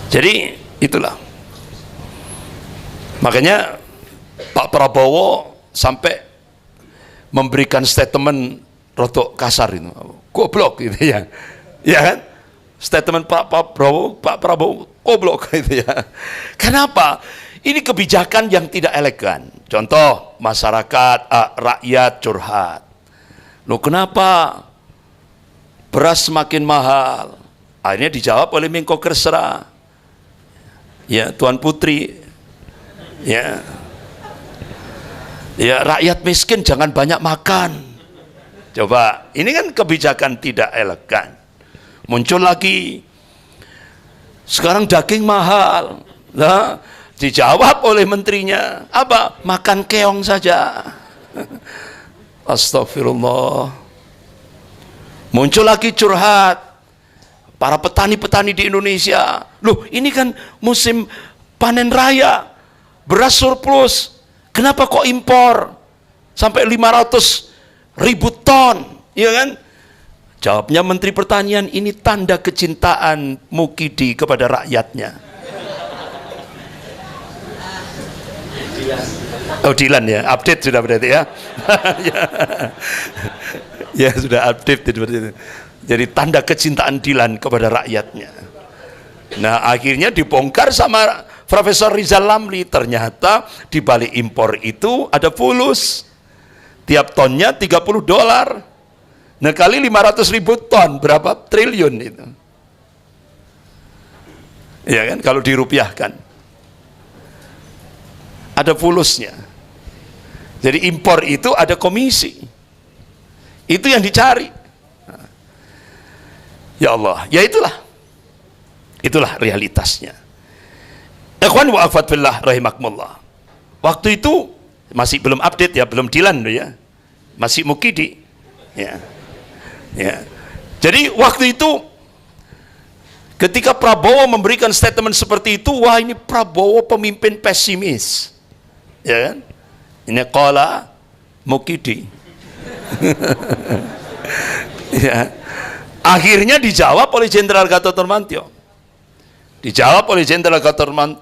Jadi itulah. Makanya Pak Prabowo sampai memberikan statement rotok kasar itu. Goblok gitu ya. Ya kan? Statement Pak Prabowo goblok gitu ya. Kenapa? Ini kebijakan yang tidak elegan. Contoh, masyarakat, rakyat curhat. Loh, kenapa beras semakin mahal? Akhirnya dijawab oleh Menko Kresra. Ya, Tuan Putri. Ya. Ya, rakyat miskin jangan banyak makan. Coba, ini kan kebijakan tidak elegan. Muncul lagi, sekarang daging mahal. Nah, dijawab oleh menterinya, apa? Makan keong saja. Astagfirullah. Muncul lagi curhat, para petani-petani di Indonesia. Loh, ini kan musim panen raya, beras surplus. Kenapa kok impor sampai 500.000 ton, ya kan? Jawabnya Menteri Pertanian, ini tanda kecintaan Mukidi kepada rakyatnya. Oh, Dilan ya, update sudah berarti ya. Ya sudah update seperti itu. Jadi tanda kecintaan Dilan kepada rakyatnya. Nah, akhirnya dibongkar sama Profesor Rizal Ramli, ternyata di balik impor itu ada fulus. Tiap tonnya $30. Nah, kali 500.000 ton, berapa triliun itu? Ya kan, kalau dirupiahkan. Ada fulusnya. Jadi impor itu ada komisi. Itu yang dicari. Ya Allah, ya itulah realitasnya. Ikhwan wa akhwat fillah rahimakumullah. Waktu itu masih belum update ya, belum Dilan ya, masih Mukidi ya. Jadi waktu itu ketika Prabowo memberikan statement seperti itu, wah, ini Prabowo pemimpin pesimis, ya kan? Ini qala Mukidi. Ya. Akhirnya dijawab oleh Jenderal Gatot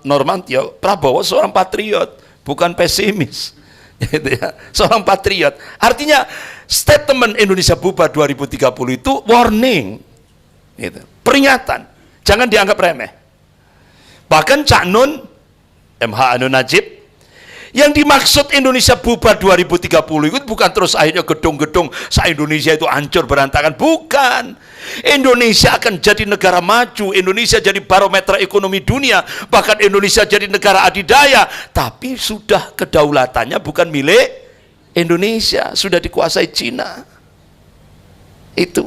Nurmantio. Prabowo seorang patriot, bukan pesimis. Gitu ya. Seorang patriot. Artinya statement Indonesia bubar 2030 itu warning. Gitu. Peringatan. Jangan dianggap remeh. Bahkan Cak Nun, MH Anu Najib, yang dimaksud Indonesia bubar 2030 itu bukan terus akhirnya gedung-gedung se-Indonesia itu hancur berantakan, bukan. Indonesia akan jadi negara maju, Indonesia jadi barometer ekonomi dunia, bahkan Indonesia jadi negara adidaya, tapi sudah kedaulatannya bukan milik Indonesia, sudah dikuasai Cina. Itu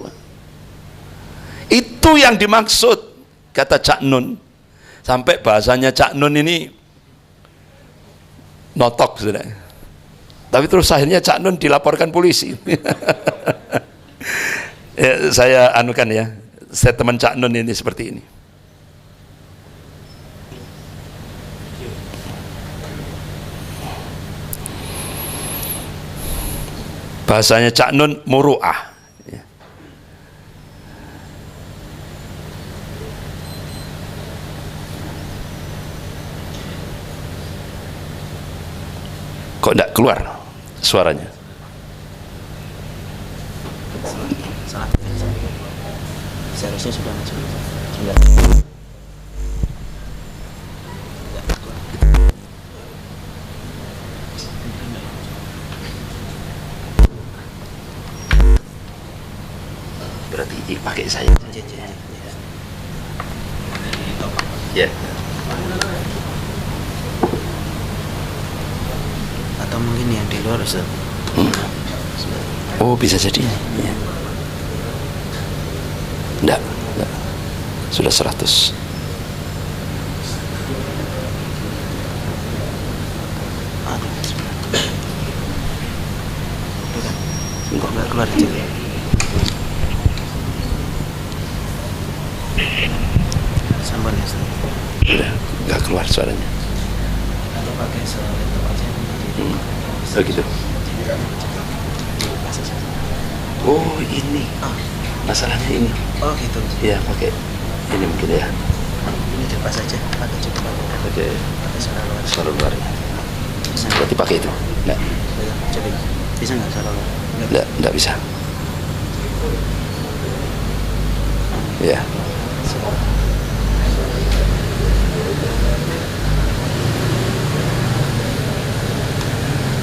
yang dimaksud, kata Cak Nun. Sampai bahasanya Cak Nun ini notok sudah. Tapi terus akhirnya Cak Nun dilaporkan polisi. Ya, saya anukan ya, statement Cak Nun ini seperti ini. Bahasanya Cak Nun muru'ah. Ya. Kok enggak keluar suaranya? Seharusnya sudah masuk. Berarti pakai saya saja. Ya. Atau mungkin yang di luar Ustaz. Oh, bisa jadi. Ya. Enggak. Sudah 100. Kok nggak keluar aja? Sambal ya Ustaz. Udah, nggak keluar suaranya. Atau pakai laptop aja. Oh gitu. Oh, ini. Masalahnya ini. Oh gitu. Iya, pakai ini mungkin ya. Ini coba saja, pakai coba. Pakai suara luar. Berarti pakai itu. Enggak. Coba. Bisa nggak suara luar? Enggak bisa. Ya.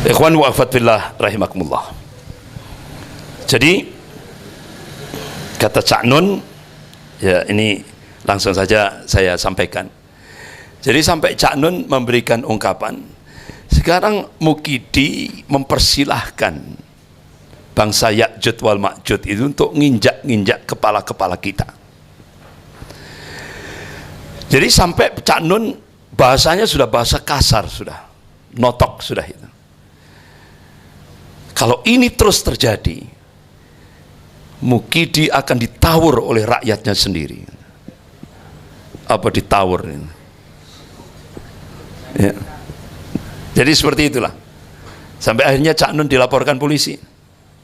Ikhwan wa akhwat fillah rahimakumullah. Jadi kata Cak Nun, ya ini langsung saja saya sampaikan. Jadi sampai Cak Nun memberikan ungkapan, Sekarang Mukidi mempersilahkan bangsa Ya'jud wal Ma'jud itu untuk nginjak-nginjak kepala-kepala kita. Jadi sampai Cak Nun bahasanya sudah bahasa kasar, sudah notok sudah itu. Kalau ini terus terjadi, Mukidi akan ditawur oleh rakyatnya sendiri. Apa ditawur ini? Ya. Jadi seperti itulah. Sampai akhirnya Cak Nun dilaporkan polisi.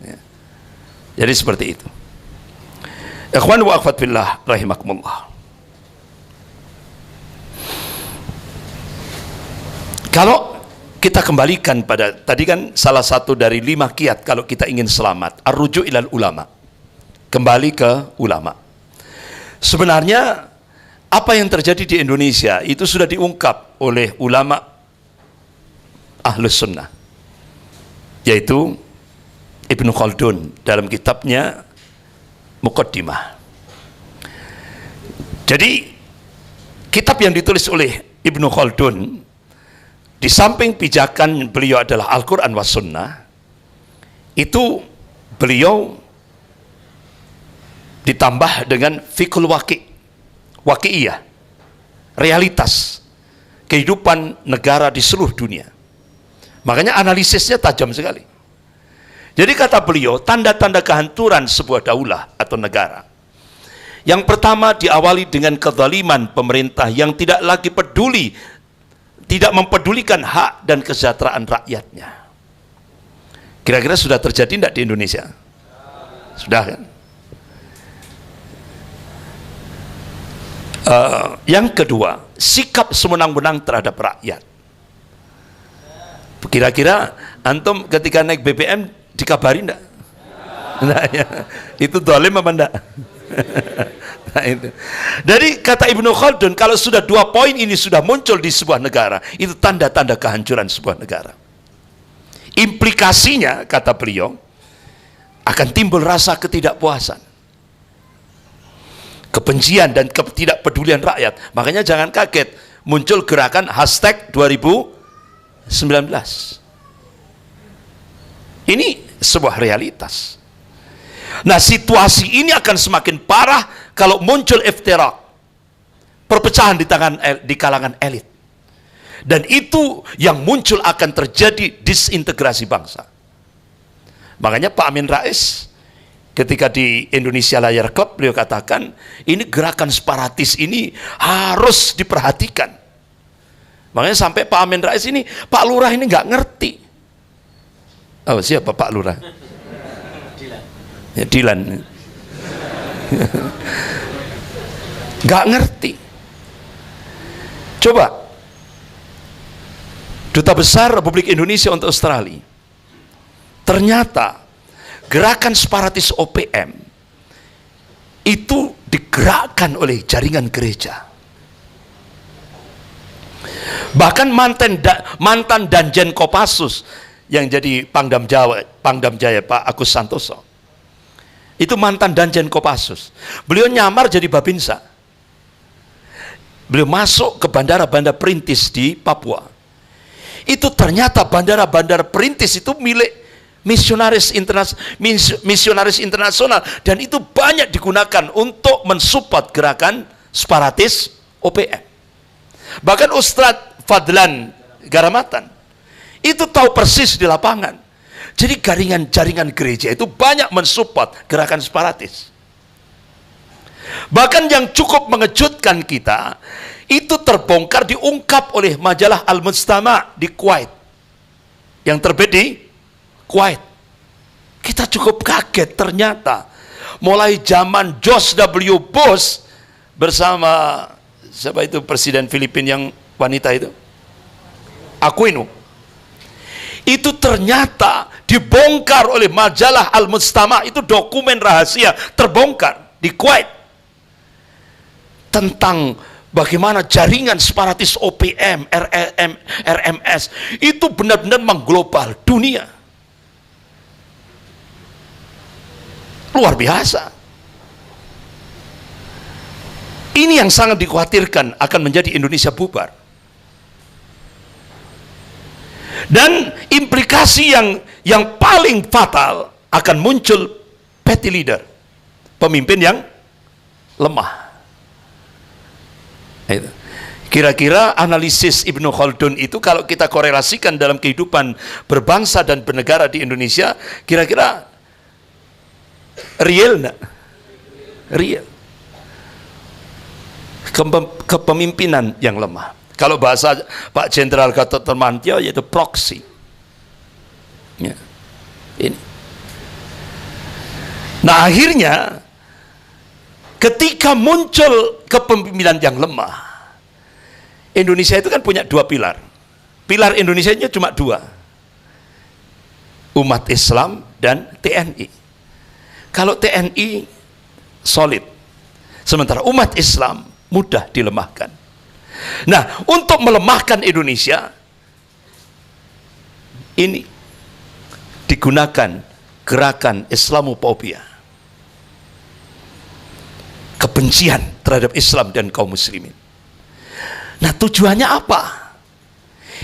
Ya. Jadi seperti itu. Ikhwan wa akhwat fillah rahimakumullah. Kalau kita kembalikan pada tadi kan salah satu dari 5 kiat kalau kita ingin selamat, ar-ruju' ilal ulama. Kembali ke ulama. Sebenarnya apa yang terjadi di Indonesia itu sudah diungkap oleh ulama Ahlus Sunnah, yaitu Ibnu Khaldun dalam kitabnya Muqaddimah. Jadi kitab yang ditulis oleh Ibnu Khaldun, di samping pijakan beliau adalah Al-Quran was Sunnah, itu beliau ditambah dengan fikul waqi'iyah, realitas kehidupan negara di seluruh dunia. Makanya analisisnya tajam sekali. Jadi kata beliau, tanda-tanda kehancuran sebuah daulah atau negara. Yang pertama diawali dengan kezaliman pemerintah yang tidak lagi peduli, tidak mempedulikan hak dan kesejahteraan rakyatnya. Kira-kira sudah terjadi tidak di Indonesia? Sudah kan? Yang kedua, sikap sewenang-wenang terhadap rakyat. Kira-kira antum ketika naik BBM dikabari enggak? Nah, ya. Itu zalim apa enggak? Nah, itu. Jadi kata Ibnu Khaldun, kalau sudah 2 poin ini sudah muncul di sebuah negara, itu tanda-tanda kehancuran sebuah negara. Implikasinya, kata beliau, akan timbul rasa ketidakpuasan, kebencian dan ketidakpedulian rakyat. Makanya jangan kaget muncul gerakan hashtag 2019. Ini sebuah realitas. Nah, situasi ini akan semakin parah kalau muncul iftirak, perpecahan di kalangan elit. Dan itu yang muncul akan terjadi disintegrasi bangsa. Makanya Pak Amin Rais ketika di Indonesia Layar Club beliau katakan, ini gerakan separatis ini harus diperhatikan. Makanya sampai Pak Amin Rais ini, Pak Lurah ini nggak ngerti. Oh, siapa Pak Lurah? Ya, Dilan. Nggak ngerti. Coba Duta Besar Republik Indonesia untuk Australia, ternyata gerakan separatis OPM itu digerakkan oleh jaringan gereja. Bahkan mantan Danjen Kopassus yang jadi Pangdam Jaya Pak Agus Santoso, itu mantan Danjen Kopassus. Beliau nyamar jadi Babinsa. Beliau masuk ke bandara-bandara perintis di Papua. Itu ternyata bandara-bandara perintis itu milik misionaris internasional, dan itu banyak digunakan untuk mensupport gerakan separatis OPM. Bahkan Ustadz Fadlan Garamatan itu tahu persis di lapangan. Jadi jaringan gereja itu banyak mensupport gerakan separatis. Bahkan yang cukup mengejutkan kita, itu terbongkar, diungkap oleh majalah Al-Mujtama di Kuwait, yang terbit di Kuwait. Kita cukup kaget, ternyata mulai zaman George W. Bush bersama siapa itu presiden Filipina yang wanita itu, Aquino, itu ternyata dibongkar oleh majalah Al-Mujtama. Itu dokumen rahasia terbongkar di Kuwait tentang bagaimana jaringan separatis OPM, RMS itu benar-benar mengglobal dunia. Luar biasa. Ini yang sangat dikhawatirkan akan menjadi Indonesia bubar. Dan implikasi yang paling fatal akan muncul petty leader, pemimpin yang lemah. Kira-kira analisis Ibnu Khaldun itu kalau kita korelasikan dalam kehidupan berbangsa dan bernegara di Indonesia, kira-kira real enggak? Real. Kepemimpinan yang lemah. Kalau bahasa Pak Jenderal Gatot Nurmantio yaitu proxy. Ya. Ini. Nah, akhirnya ketika muncul kepemimpinan yang lemah, Indonesia itu kan punya dua pilar. Pilar Indonesianya cuma dua, umat Islam dan TNI. Kalau TNI solid, sementara umat Islam mudah dilemahkan. Nah, untuk melemahkan Indonesia ini digunakan gerakan Islamophobia, kebencian terhadap Islam dan kaum muslimin. Nah, tujuannya apa?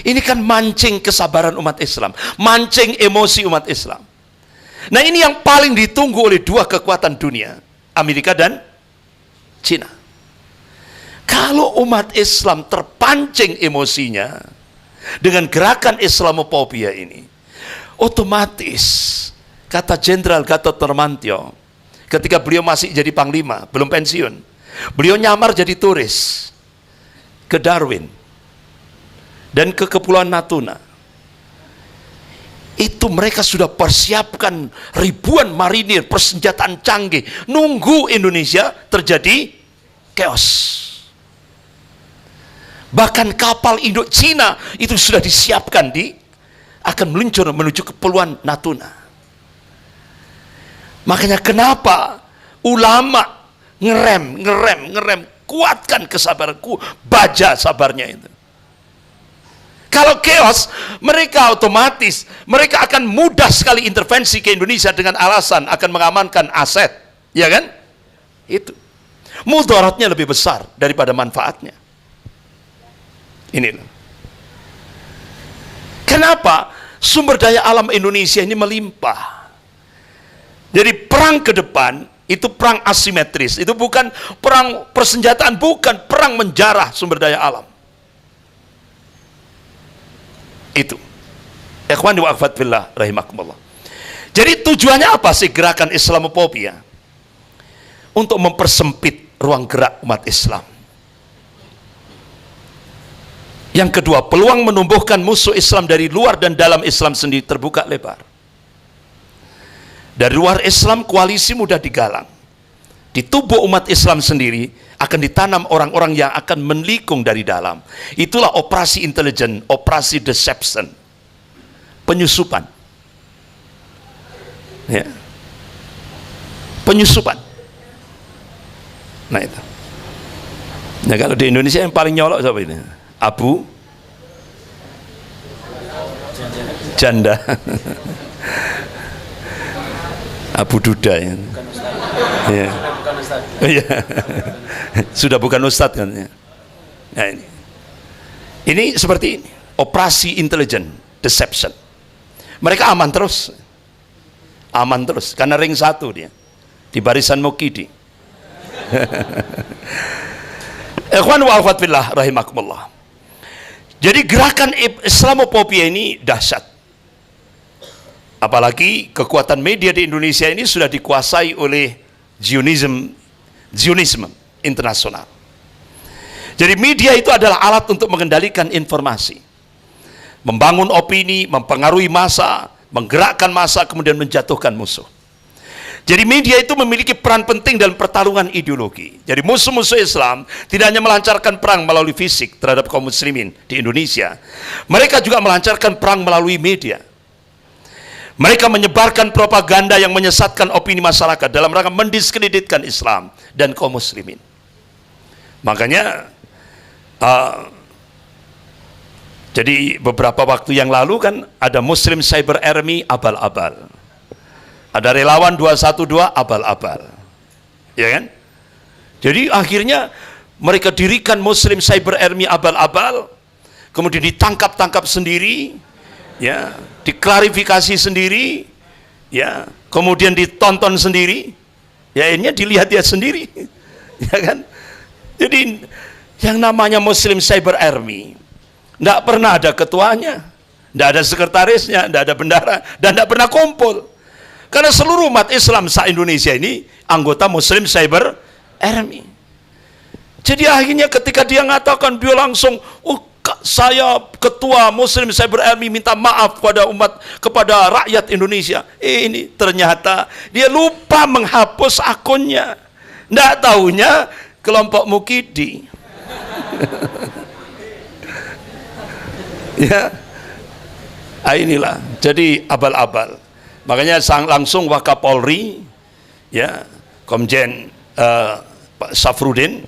Ini kan mancing kesabaran umat Islam, mancing emosi umat Islam. Nah, ini yang paling ditunggu oleh dua kekuatan dunia, Amerika dan Cina. Kalau umat Islam terpancing emosinya dengan gerakan Islamophobia ini, otomatis, kata Jenderal Gatot Nurmantio, ketika beliau masih jadi panglima, belum pensiun, beliau nyamar jadi turis ke Darwin dan ke Kepulauan Natuna. Itu mereka sudah persiapkan ribuan marinir, persenjataan canggih, nunggu Indonesia terjadi chaos. Bahkan kapal induk Cina itu sudah disiapkan akan meluncur menuju Kepulauan Natuna. Makanya kenapa ulama ngerem, kuatkan kesabaranku, baja sabarnya itu. Kalau chaos, mereka otomatis, mereka akan mudah sekali intervensi ke Indonesia dengan alasan akan mengamankan aset, ya kan? Itu. Mudaratnya lebih besar daripada manfaatnya. Ini loh. Kenapa? Sumber daya alam Indonesia ini melimpah. Jadi perang ke depan itu perang asimetris, itu bukan perang persenjataan, bukan perang menjarah sumber daya alam. Itu. Ikhwan wa akhwat fillah rahimakumullah. Jadi tujuannya apa sih gerakan Islamophobia? Untuk mempersempit ruang gerak umat Islam. Yang kedua, peluang menumbuhkan musuh Islam dari luar dan dalam Islam sendiri terbuka lebar. Dari luar Islam, koalisi mudah digalang. Di tubuh umat Islam sendiri akan ditanam orang-orang yang akan menikung dari dalam. Itulah operasi intelijen, operasi deception, penyusupan. Ya. Penyusupan. Nah itu. Nah kalau di Indonesia yang paling nyolok siapa ini? Abu Janda. Abu Duda ya. Ya. Ya. Sudah bukan ustadz kan ya. Nah, ini seperti ini, operasi intelijen, deception. Mereka aman terus karena ring satu dia di barisan Mukidi. Ikhwan wa akhwat fillah rahimakumullah. Jadi gerakan Islamophobia ini dahsyat. Apalagi kekuatan media di Indonesia ini sudah dikuasai oleh Zionisme internasional. Jadi media itu adalah alat untuk mengendalikan informasi, membangun opini, mempengaruhi massa, menggerakkan massa, kemudian menjatuhkan musuh. Jadi media itu memiliki peran penting dalam pertarungan ideologi. Jadi musuh-musuh Islam tidak hanya melancarkan perang melalui fisik terhadap kaum muslimin di Indonesia, mereka juga melancarkan perang melalui media. Mereka menyebarkan propaganda yang menyesatkan opini masyarakat dalam rangka mendiskreditkan Islam dan kaum muslimin. Makanya jadi beberapa waktu yang lalu kan ada Muslim Cyber Army abal-abal. Ada relawan 212 abal-abal. Ya kan? Jadi akhirnya mereka dirikan Muslim Cyber Army abal-abal, kemudian ditangkap-tangkap sendiri, ya, diklarifikasi sendiri, ya, kemudian ditonton sendiri, ya, akhirnya dilihat dia sendiri, ya kan? Jadi yang namanya Muslim Cyber Army tidak pernah ada ketuanya, tidak ada sekretarisnya, tidak ada bendara, dan tidak pernah kumpul. Karena seluruh umat Islam se-Indonesia ini anggota Muslim Cyber Army. Jadi akhirnya ketika dia mengatakan, dia langsung, saya ketua Muslim Cyber Army minta maaf kepada umat, kepada rakyat Indonesia. Ini ternyata dia lupa menghapus akunnya. Tidak tahunya kelompok Mukidi. Ya, inilah. Jadi abal-abal. Makanya langsung Wakapolri, ya, Komjen Pak Safrudin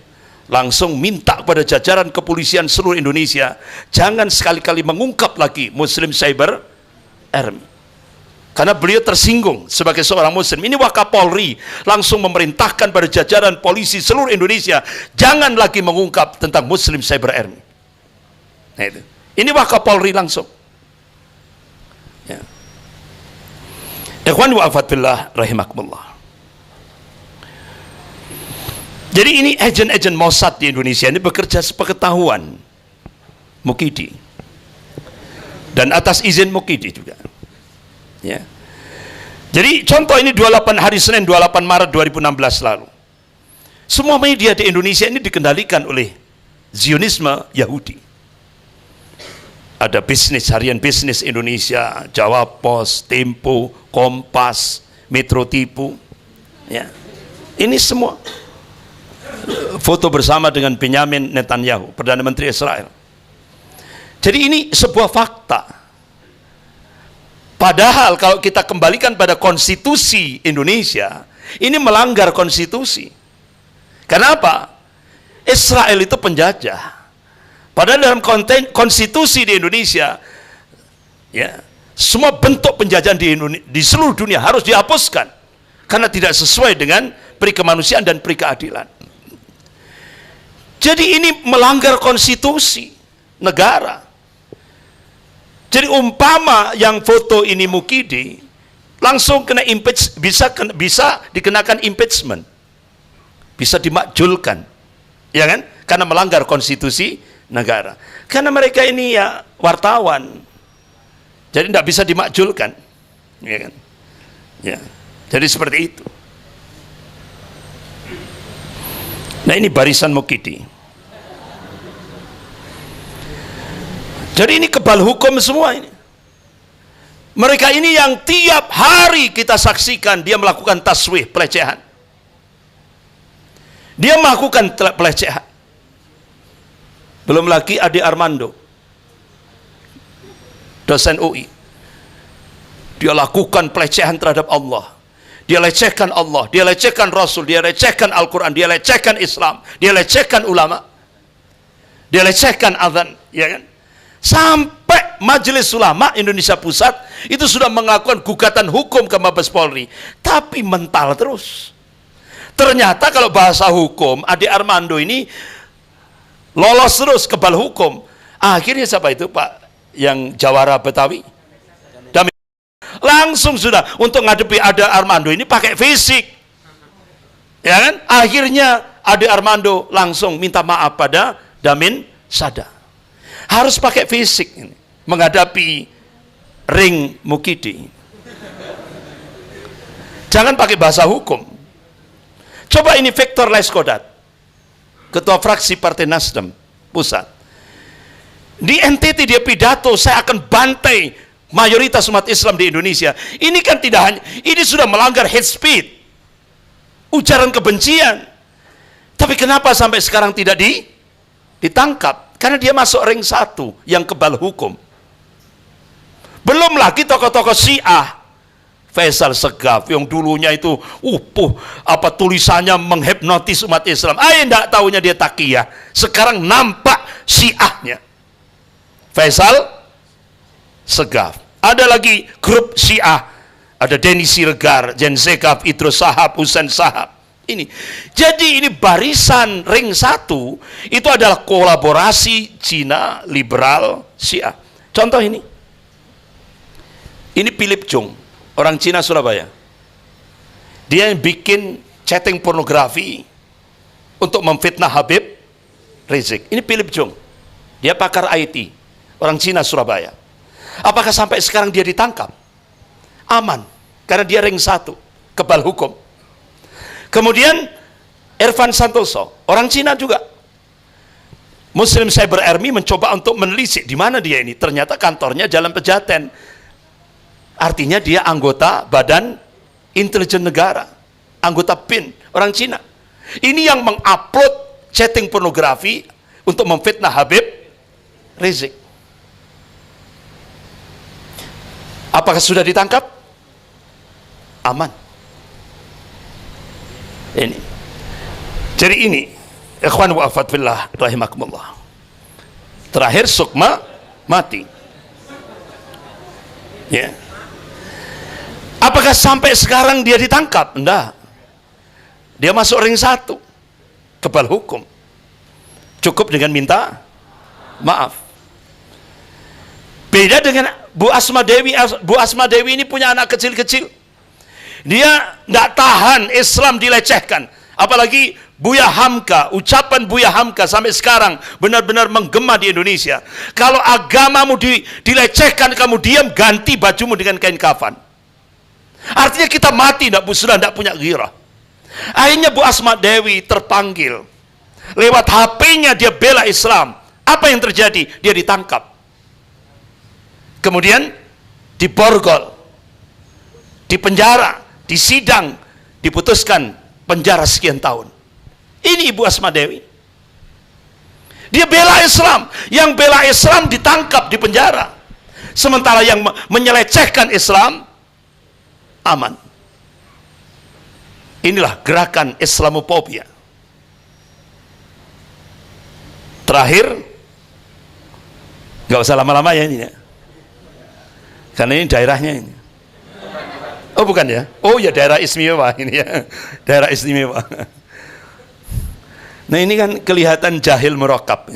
langsung minta kepada jajaran kepolisian seluruh Indonesia, jangan sekali-kali mengungkap lagi Muslim Cyber Army. Karena beliau tersinggung sebagai seorang Muslim. Ini Wakapolri langsung memerintahkan pada jajaran polisi seluruh Indonesia, jangan lagi mengungkap tentang Muslim Cyber Army. Nah, itu. Ini Wakapolri langsung. Ya. Ikhwan wa akhwat fillah rahimakumullah. Jadi ini agen-agen Mossad di Indonesia ini bekerja sepengetahuan Mukidi dan atas izin Mukidi juga. Ya. Jadi contoh ini 28 hari Senin 28 Maret 2016 lalu. Semua media di Indonesia ini dikendalikan oleh Zionisme Yahudi. Ada bisnis, harian bisnis Indonesia, Jawa Pos, Tempo, Kompas, Metro Tipu. Ya. Ini semua foto bersama dengan Benyamin Netanyahu, Perdana Menteri Israel. Jadi ini sebuah fakta. Padahal kalau kita kembalikan pada konstitusi Indonesia, ini melanggar konstitusi. Kenapa? Israel itu penjajah. Padahal dalam konstitusi di Indonesia, ya, semua bentuk penjajahan di seluruh dunia harus dihapuskan karena tidak sesuai dengan peri kemanusiaan dan peri keadilan. Jadi ini melanggar konstitusi negara. Jadi umpama yang foto ini Mukidi, langsung kena bisa dikenakan impeachment, bisa dimakjulkan, ya kan? Karena melanggar konstitusi negara. Karena mereka ini ya wartawan, jadi tidak bisa dimakjulkan, ya kan? Ya, jadi seperti itu. Nah, ini barisan Mukidi. Jadi ini kebal hukum semua ini. Mereka ini yang tiap hari kita saksikan dia melakukan taswih, pelecehan. Dia melakukan pelecehan. Belum lagi Ade Armando, dosen UI. Dia lakukan pelecehan terhadap Allah. Dia lecehkan Allah, dia lecehkan Rasul, dia lecehkan Al-Quran, dia lecehkan Islam, dia lecehkan ulama, dia lecehkan azan, ya kan? Sampai Majelis Ulama Indonesia Pusat itu sudah melakukan gugatan hukum ke Mabes Polri, tapi mental terus. Ternyata kalau bahasa hukum, Ade Armando ini lolos terus kebal hukum. Akhirnya siapa itu Pak yang Jawara Betawi? Langsung sudah untuk ngadepi Ade Armando ini pakai fisik, ya kan? Akhirnya Ade Armando langsung minta maaf pada Damin Sada. Harus pakai fisik ini menghadapi ring Mukidi. Jangan pakai bahasa hukum. Coba ini Victor Laiskodat, ketua fraksi Partai Nasdem Pusat. Di NTT dia pidato, saya akan bantai mayoritas umat Islam di Indonesia. Ini kan tidak hanya, ini sudah melanggar hate speech, ujaran kebencian. Tapi kenapa sampai sekarang tidak ditangkap? Karena dia masuk ring 1 yang kebal hukum. Belum lagi tokoh-tokoh Syiah, Faisal Segaf yang dulunya itu tulisannya menghipnotis umat Islam. Enggak tahunya dia takiyah. Sekarang nampak Syiahnya. Faisal Segaf. Ada lagi grup Syiah, ada Denny Siregar, Jen Zekaf, Idrus Sahab, Husain Sahab. Ini. Jadi ini barisan ring 1 itu adalah kolaborasi Cina liberal Syiah. Contoh ini. Ini Philip Chung, orang Cina Surabaya. Dia yang bikin chatting pornografi untuk memfitnah Habib Rizik. Ini Philip Chung. Dia pakar IT, orang Cina Surabaya. Apakah sampai sekarang dia ditangkap? Aman, karena dia ring 1, kebal hukum. Kemudian Irfan Santoso, orang Cina juga. Muslim Cyber Army mencoba untuk menelisik di mana dia ini. Ternyata kantornya Jalan Pejaten. Artinya dia anggota Badan Intelijen Negara, anggota BIN, orang Cina. Ini yang mengupload chatting pornografi untuk memfitnah Habib Rizik. Apakah sudah ditangkap? Aman. Ini. Jadi ini, ikhwan wa akhwat fillah rahimakumullah. Terakhir Sukma mati. Ya. Apakah sampai sekarang dia ditangkap? Enggak. Dia masuk ring 1, kebal hukum. Cukup dengan minta maaf. Beda dengan Bu Asma Dewi. Bu Asma Dewi ini punya anak kecil-kecil. Dia tidak tahan Islam dilecehkan. Apalagi Buya Hamka, ucapan Buya Hamka sampai sekarang benar-benar menggema di Indonesia. Kalau agamamu dilecehkan, kamu diam, ganti bajumu dengan kain kafan. Artinya kita mati, sudah tidak punya ghirah. Akhirnya Bu Asma Dewi terpanggil. Lewat HP-nya dia bela Islam. Apa yang terjadi? Dia ditangkap. Kemudian diborgol, dipenjara, disidang, diputuskan penjara sekian tahun. Ini Ibu Asma Dewi. Dia bela Islam. Yang bela Islam ditangkap, dipenjara. Sementara yang menyelecehkan Islam aman. Inilah gerakan Islamophobia. Terakhir, nggak usah lama-lama ya ini ya, karena ini daerahnya ini. Oh bukan ya? Oh ya, daerah istimewa ini ya, daerah istimewa. Nah ini kan kelihatan jahil merokap.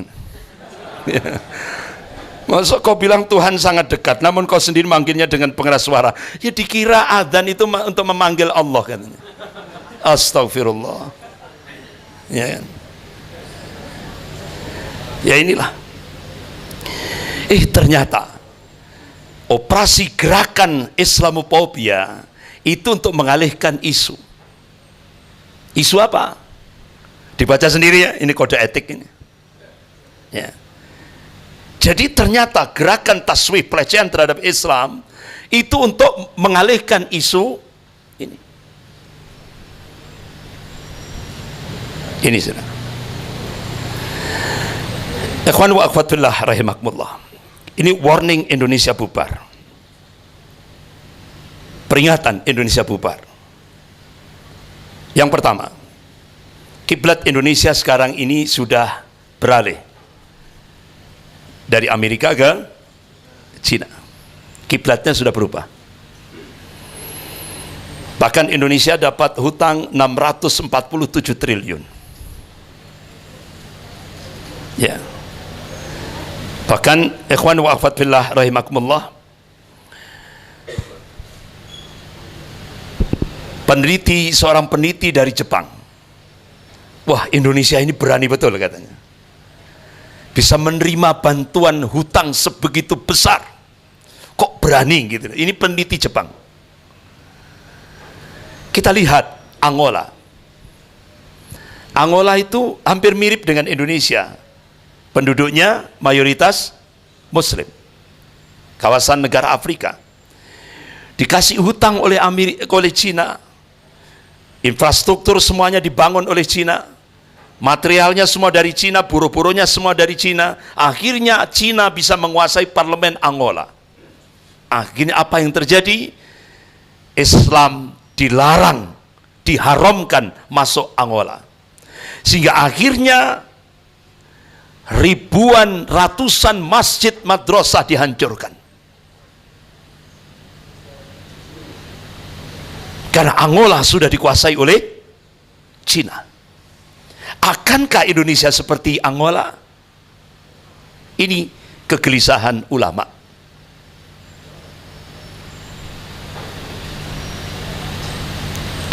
Masuk kau bilang Tuhan sangat dekat, namun kau sendiri manggilnya dengan pengeras suara. Ya dikira adzan itu untuk memanggil Allah katanya. Astagfirullah. Ya kan? Ya inilah. Ternyata operasi gerakan Islamophobia itu untuk mengalihkan isu. Isu apa? Dibaca sendiri ya, ini kode etik ini. Ya. Jadi ternyata gerakan taswif, pelecehan terhadap Islam itu untuk mengalihkan isu ini. Ini sudah. Ikhwan wa akhwat fillah rahimakumullah. Ini warning Indonesia bubar. Peringatan Indonesia bubar. Yang pertama, kiblat Indonesia sekarang ini sudah beralih dari Amerika ke Cina. Kiblatnya sudah berubah. Bahkan Indonesia dapat hutang 647 triliun. Ya. Bahkan ikhwan wa akhwat fillah rahimakumullah, seorang peneliti dari Jepang, wah Indonesia ini berani betul katanya, bisa menerima bantuan hutang sebegitu besar, kok berani gitu. Ini peneliti Jepang. Kita lihat Angola. Angola itu hampir mirip dengan Indonesia. Penduduknya mayoritas Muslim. Kawasan negara Afrika. Dikasih hutang oleh Cina. Infrastruktur semuanya dibangun oleh Cina. Materialnya semua dari Cina, buruh-buruhnya semua dari Cina. Akhirnya Cina bisa menguasai parlemen Angola. Akhirnya apa yang terjadi? Islam dilarang, diharamkan masuk Angola. Sehingga akhirnya ribuan, ratusan masjid madrasah dihancurkan. Karena Angola sudah dikuasai oleh Cina. Akankah Indonesia seperti Angola? Ini kegelisahan ulama.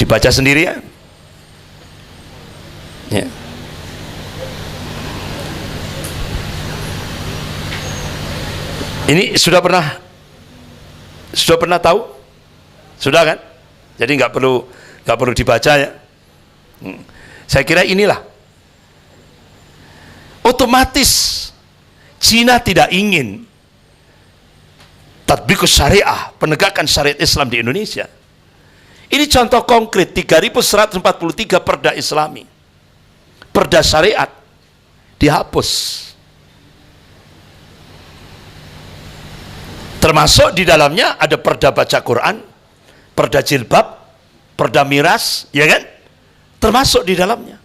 Dibaca sendiri ya. Ya. Ini sudah pernah tahu? Sudah kan? Jadi nggak perlu dibaca ya. Saya kira inilah otomatis Cina tidak ingin tatbikus syariah, penegakan syariat Islam di Indonesia. Ini contoh konkret 3143 perda Islami, perda syariat dihapus. Termasuk di dalamnya ada perda baca Quran, perda jilbab, perda miras, ya kan? Termasuk di dalamnya.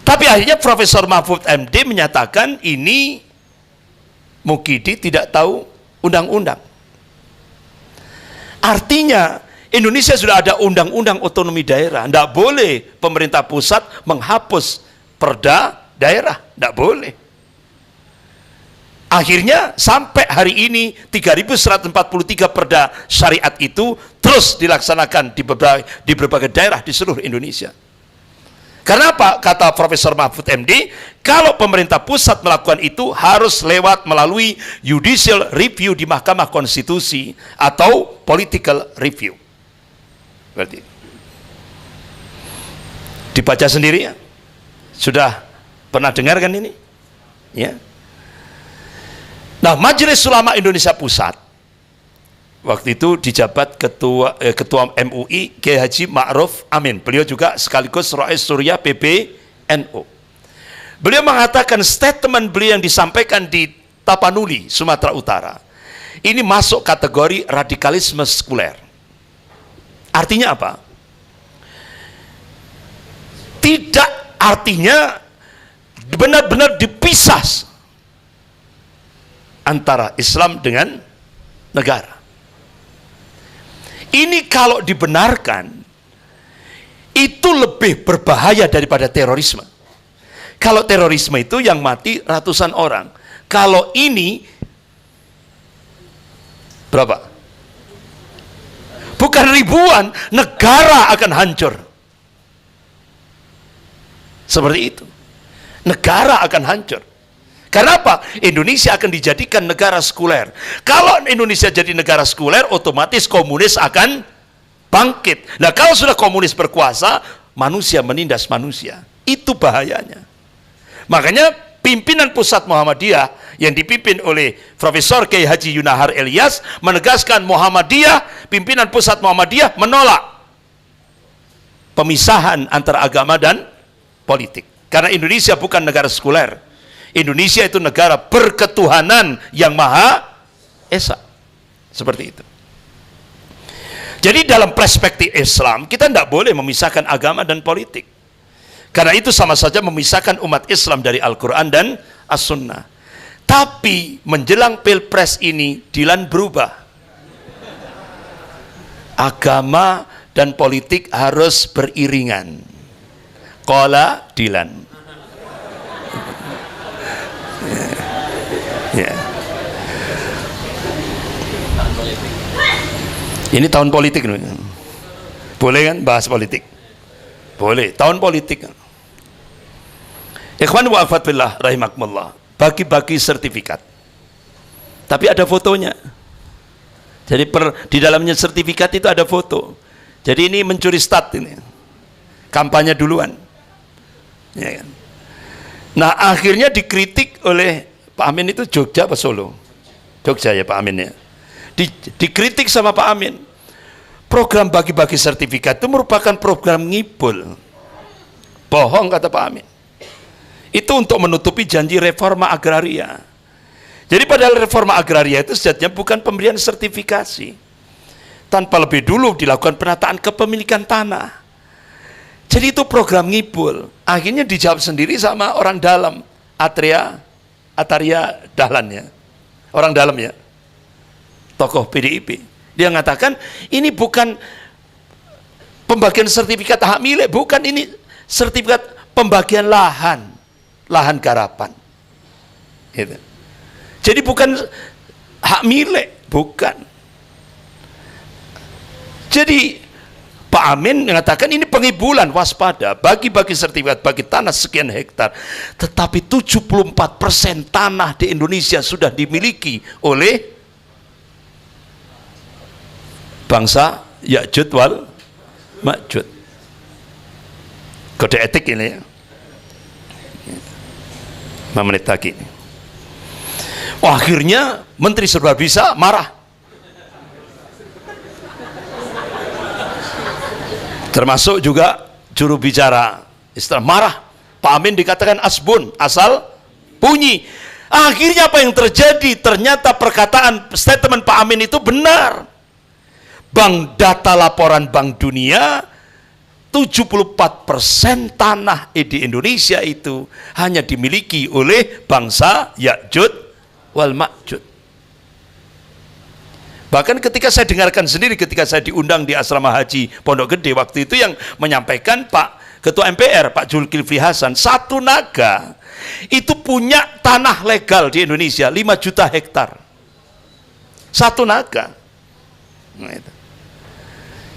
Tapi akhirnya Profesor Mahfud MD menyatakan ini Mukidi tidak tahu undang-undang. Artinya Indonesia sudah ada undang-undang otonomi daerah. Tidak boleh pemerintah pusat menghapus perda daerah. Tidak boleh. Akhirnya sampai hari ini 3143 perda syariat itu terus dilaksanakan di berbagai daerah di seluruh Indonesia. Karena apa? Kata Profesor Mahfud MD, kalau pemerintah pusat melakukan itu harus lewat melalui judicial review di Mahkamah Konstitusi atau political review. Berarti dibaca sendiri ya. Sudah pernah dengar kan ini? Ya. Nah, Majelis Ulama Indonesia Pusat waktu itu dijabat ketua MUI Kiai Haji Ma'ruf Amin. Beliau juga sekaligus Rais Surya PBNU. Beliau mengatakan statement beliau yang disampaikan di Tapanuli, Sumatera Utara, ini masuk kategori radikalisme sekuler. Artinya apa? Tidak artinya benar-benar dipisah antara Islam dengan negara. Ini kalau dibenarkan itu lebih berbahaya daripada terorisme. Kalau terorisme itu yang mati ratusan orang. Kalau ini berapa? Bukan ribuan, negara akan hancur. Seperti itu. Negara akan hancur. Karena apa? Indonesia akan dijadikan negara sekuler. Kalau Indonesia jadi negara sekuler, otomatis komunis akan bangkit. Nah, kalau sudah komunis berkuasa, manusia menindas manusia. Itu bahayanya. Makanya pimpinan pusat Muhammadiyah yang dipimpin oleh Profesor Kiai Haji Yunahar Ilyas menegaskan Muhammadiyah, pimpinan pusat Muhammadiyah menolak pemisahan antara agama dan politik. Karena Indonesia bukan negara sekuler. Indonesia itu negara berketuhanan yang Maha Esa. Seperti itu. Jadi dalam perspektif Islam, kita tidak boleh memisahkan agama dan politik. Karena itu sama saja memisahkan umat Islam dari Al-Quran dan As-Sunnah. Tapi menjelang Pilpres ini, Dilan berubah. Agama dan politik harus beriringan. Qala Dilan. Ya. Ini tahun politik. Boleh kan bahas politik? Boleh, tahun politik. Ikhwan wa akhwat fillah rahimakumullah. Bagi-bagi sertifikat. Tapi ada fotonya. Jadi di dalamnya sertifikat itu ada foto. Jadi ini mencuri stat ini. Kampanye duluan. Ya kan? Nah, akhirnya dikritik oleh Pak Amin itu Jogja apa Solo? Jogja ya Pak Amin ya. Dikritik sama Pak Amin. Program bagi-bagi sertifikat itu merupakan program ngibul. Bohong kata Pak Amin. Itu untuk menutupi janji reforma agraria. Jadi padahal reforma agraria itu sejatinya bukan pemberian sertifikasi. Tanpa lebih dulu dilakukan penataan kepemilikan tanah. Jadi itu program ngibul. Akhirnya dijawab sendiri sama orang dalam. Ataria Dahlan ya. Orang dalam ya. Tokoh PDIP. Dia mengatakan ini bukan pembagian sertifikat hak milik, bukan, ini sertifikat pembagian lahan garapan. Gitu. Jadi bukan hak milik, bukan. Jadi Pak Amin mengatakan ini pengibulan, waspada, bagi-bagi sertifikat bagi tanah sekian hektar. Tetapi 74% tanah di Indonesia sudah dimiliki oleh bangsa Ya'jud wal Ma'jud. Kode etik ini ya. 5 menit lagi. Oh, akhirnya Menteri Serba Bisa marah. Termasuk juga juru bicara istilah marah. Pak Amin dikatakan asbun, asal bunyi. Akhirnya apa yang terjadi? Ternyata perkataan statement Pak Amin itu benar. Bank data laporan Bank Dunia, 74% tanah di Indonesia itu hanya dimiliki oleh bangsa Ya'jud wal Ma'jud. Bahkan ketika saya dengarkan sendiri, ketika saya diundang di asrama haji Pondok Gede waktu itu, yang menyampaikan Pak Ketua MPR, Pak Zulkifli Hasan, satu naga itu punya tanah legal di Indonesia 5 juta hektar. Satu naga. Nah, itu.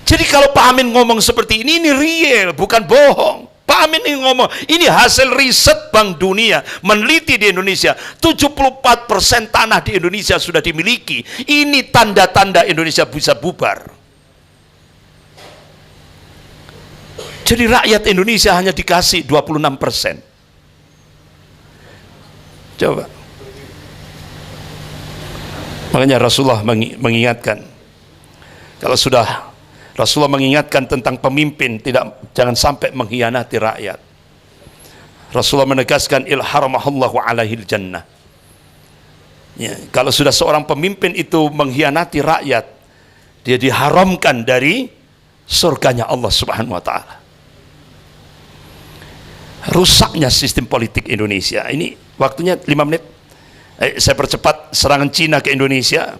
Jadi kalau Pak Amin ngomong seperti ini real, bukan bohong. Pak Amin ini ngomong, ini hasil riset Bank Dunia meneliti di Indonesia, 74% tanah di Indonesia sudah dimiliki. Ini tanda-tanda Indonesia bisa bubar. Jadi rakyat Indonesia hanya dikasih 26%. Coba. Makanya Rasulullah mengingatkan, kalau sudah Rasulullah mengingatkan tentang pemimpin, jangan sampai mengkhianati rakyat. Rasulullah menegaskan ilharamahullahu alaihil jannah. Ya, kalau sudah seorang pemimpin itu mengkhianati rakyat, dia diharamkan dari surganya Allah Subhanahu wa taala. Rusaknya sistem politik Indonesia. Ini waktunya 5 menit. Saya percepat serangan Cina ke Indonesia.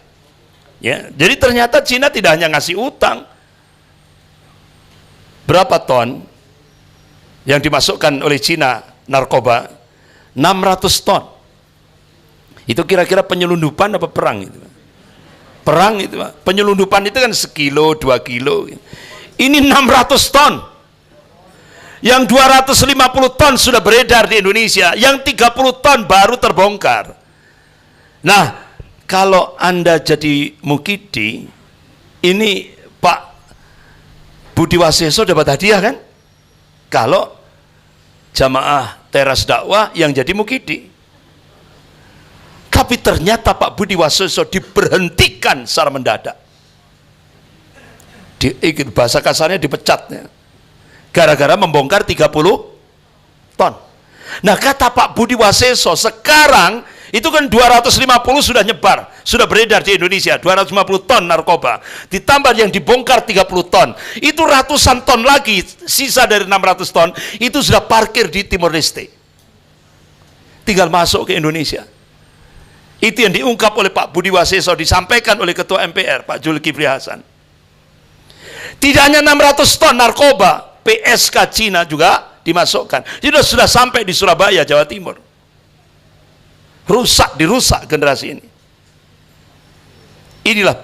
Ya, jadi ternyata Cina tidak hanya ngasih utang. Berapa ton yang dimasukkan oleh Cina narkoba? 600 ton. Itu kira-kira penyelundupan apa perang itu? Perang itu, Pak. Penyelundupan itu kan sekilo, 2 kilo. Ini 600 ton. Yang 250 ton sudah beredar di Indonesia, yang 30 ton baru terbongkar. Nah, kalau Anda jadi mukidi, ini Pak Budi Waseso dapat hadiah kan? Kalau jamaah teras dakwah yang jadi mukidi. Tapi ternyata Pak Budi Waseso diberhentikan secara mendadak. Bahasa kasarnya dipecatnya. Gara-gara membongkar 30 ton. Nah, kata Pak Budi Waseso, sekarang itu kan 250 sudah nyebar, sudah beredar di Indonesia, 250 ton narkoba. Ditambah yang dibongkar 30 ton. Itu ratusan ton lagi, sisa dari 600 ton, itu sudah parkir di Timor Leste. Tinggal masuk ke Indonesia. Itu yang diungkap oleh Pak Budi Waseso, disampaikan oleh Ketua MPR, Pak Zulkifli Hasan. Tidak hanya 600 ton narkoba, PSK Cina juga dimasukkan. Jadi sudah sampai di Surabaya, Jawa Timur. Dirusak generasi ini. Inilah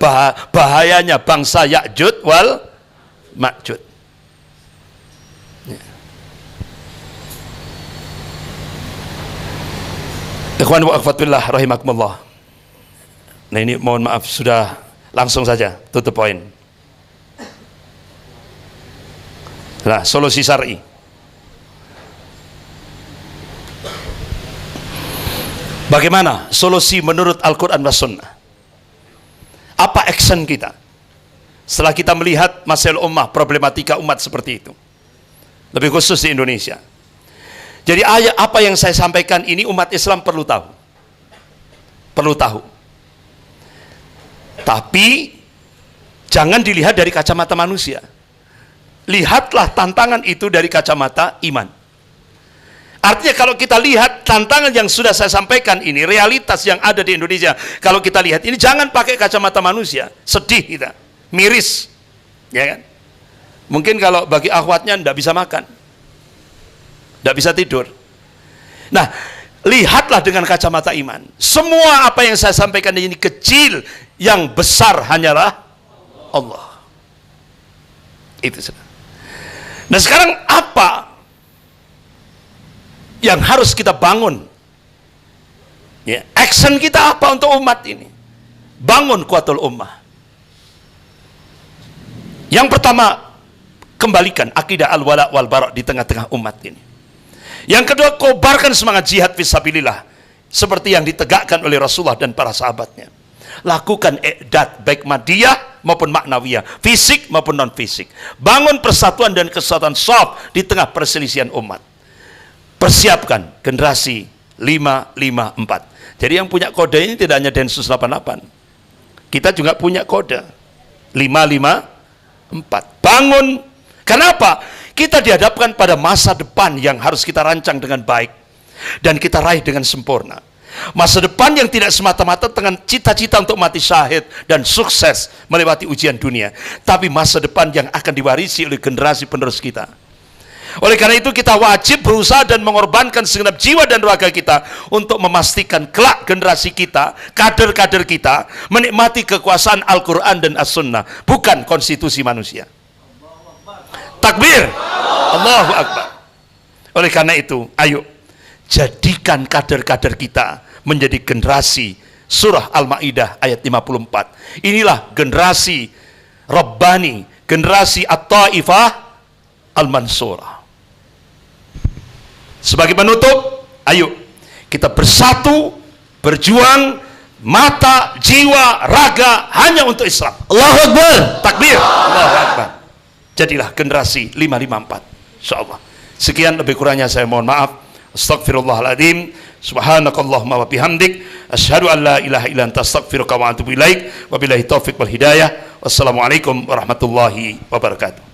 bahayanya bangsa Ya'jud wal Ma'jud. Ikhwan wa akhwat billah rahimakumullah. Nah, ini mohon maaf, sudah langsung saja tutup poin. Nah, solusi syar'i. Bagaimana solusi menurut Al-Quran dan Sunnah? Apa action kita setelah kita melihat masalah ummah, problematika umat seperti itu, lebih khusus di Indonesia? Jadi ayat apa yang saya sampaikan ini umat Islam perlu tahu. Perlu tahu. Tapi jangan dilihat dari kacamata manusia. Lihatlah tantangan itu dari kacamata iman. Artinya kalau kita lihat tantangan yang sudah saya sampaikan ini, realitas yang ada di Indonesia, kalau kita lihat ini jangan pakai kacamata manusia. Sedih kita, miris, ya kan? Mungkin kalau bagi akhwatnya tidak bisa makan, tidak bisa tidur. Nah, lihatlah dengan kacamata iman. Semua apa yang saya sampaikan ini kecil, yang besar hanyalah Allah. Itu saudara. Nah sekarang apa yang harus kita bangun? Ya, action kita apa untuk umat ini? Bangun kuatul ummah. Yang pertama, kembalikan akidah al-wala wal bara di tengah-tengah umat ini. Yang kedua, kobarkan semangat jihad fisabilillah seperti yang ditegakkan oleh Rasulullah dan para sahabatnya. Lakukan i'dad baik madiyah maupun maknawiyah, fisik maupun non fisik. Bangun persatuan dan kesatuan shaf di tengah perselisihan umat. Persiapkan generasi 554. Jadi yang punya kode ini tidak hanya Densus 88. Kita juga punya kode 554. Bangun. Kenapa? Kita dihadapkan pada masa depan yang harus kita rancang dengan baik dan kita raih dengan sempurna. Masa depan yang tidak semata-mata dengan cita-cita untuk mati syahid dan sukses melewati ujian dunia, tapi masa depan yang akan diwarisi oleh generasi penerus kita. Oleh karena itu kita wajib berusaha dan mengorbankan segenap jiwa dan raga kita untuk memastikan kelak generasi kita, kader-kader kita menikmati kekuasaan Al-Quran dan As-Sunnah, bukan konstitusi manusia. Takbir, Allahu Akbar. Oleh karena itu, ayo jadikan kader-kader kita menjadi generasi surah Al-Ma'idah ayat 54. Inilah generasi Rabbani, generasi At-Taifah Al-Mansurah. Sebagai penutup, ayo kita bersatu, berjuang, mata, jiwa, raga hanya untuk Islam. Allahu Akbar. Takbir, Allahu Akbar. Jadilah generasi 554, insyaallah. Sekian, lebih kurangnya saya mohon maaf. Astaghfirullahaladzim. Subhanakallahumma wa bihamdik, asyhadu an la ilaha illa anta astaghfiruka wa atubu ilaik. Wabillahi taufiq wal hidayah. Wassalamualaikum warahmatullahi wabarakatuh.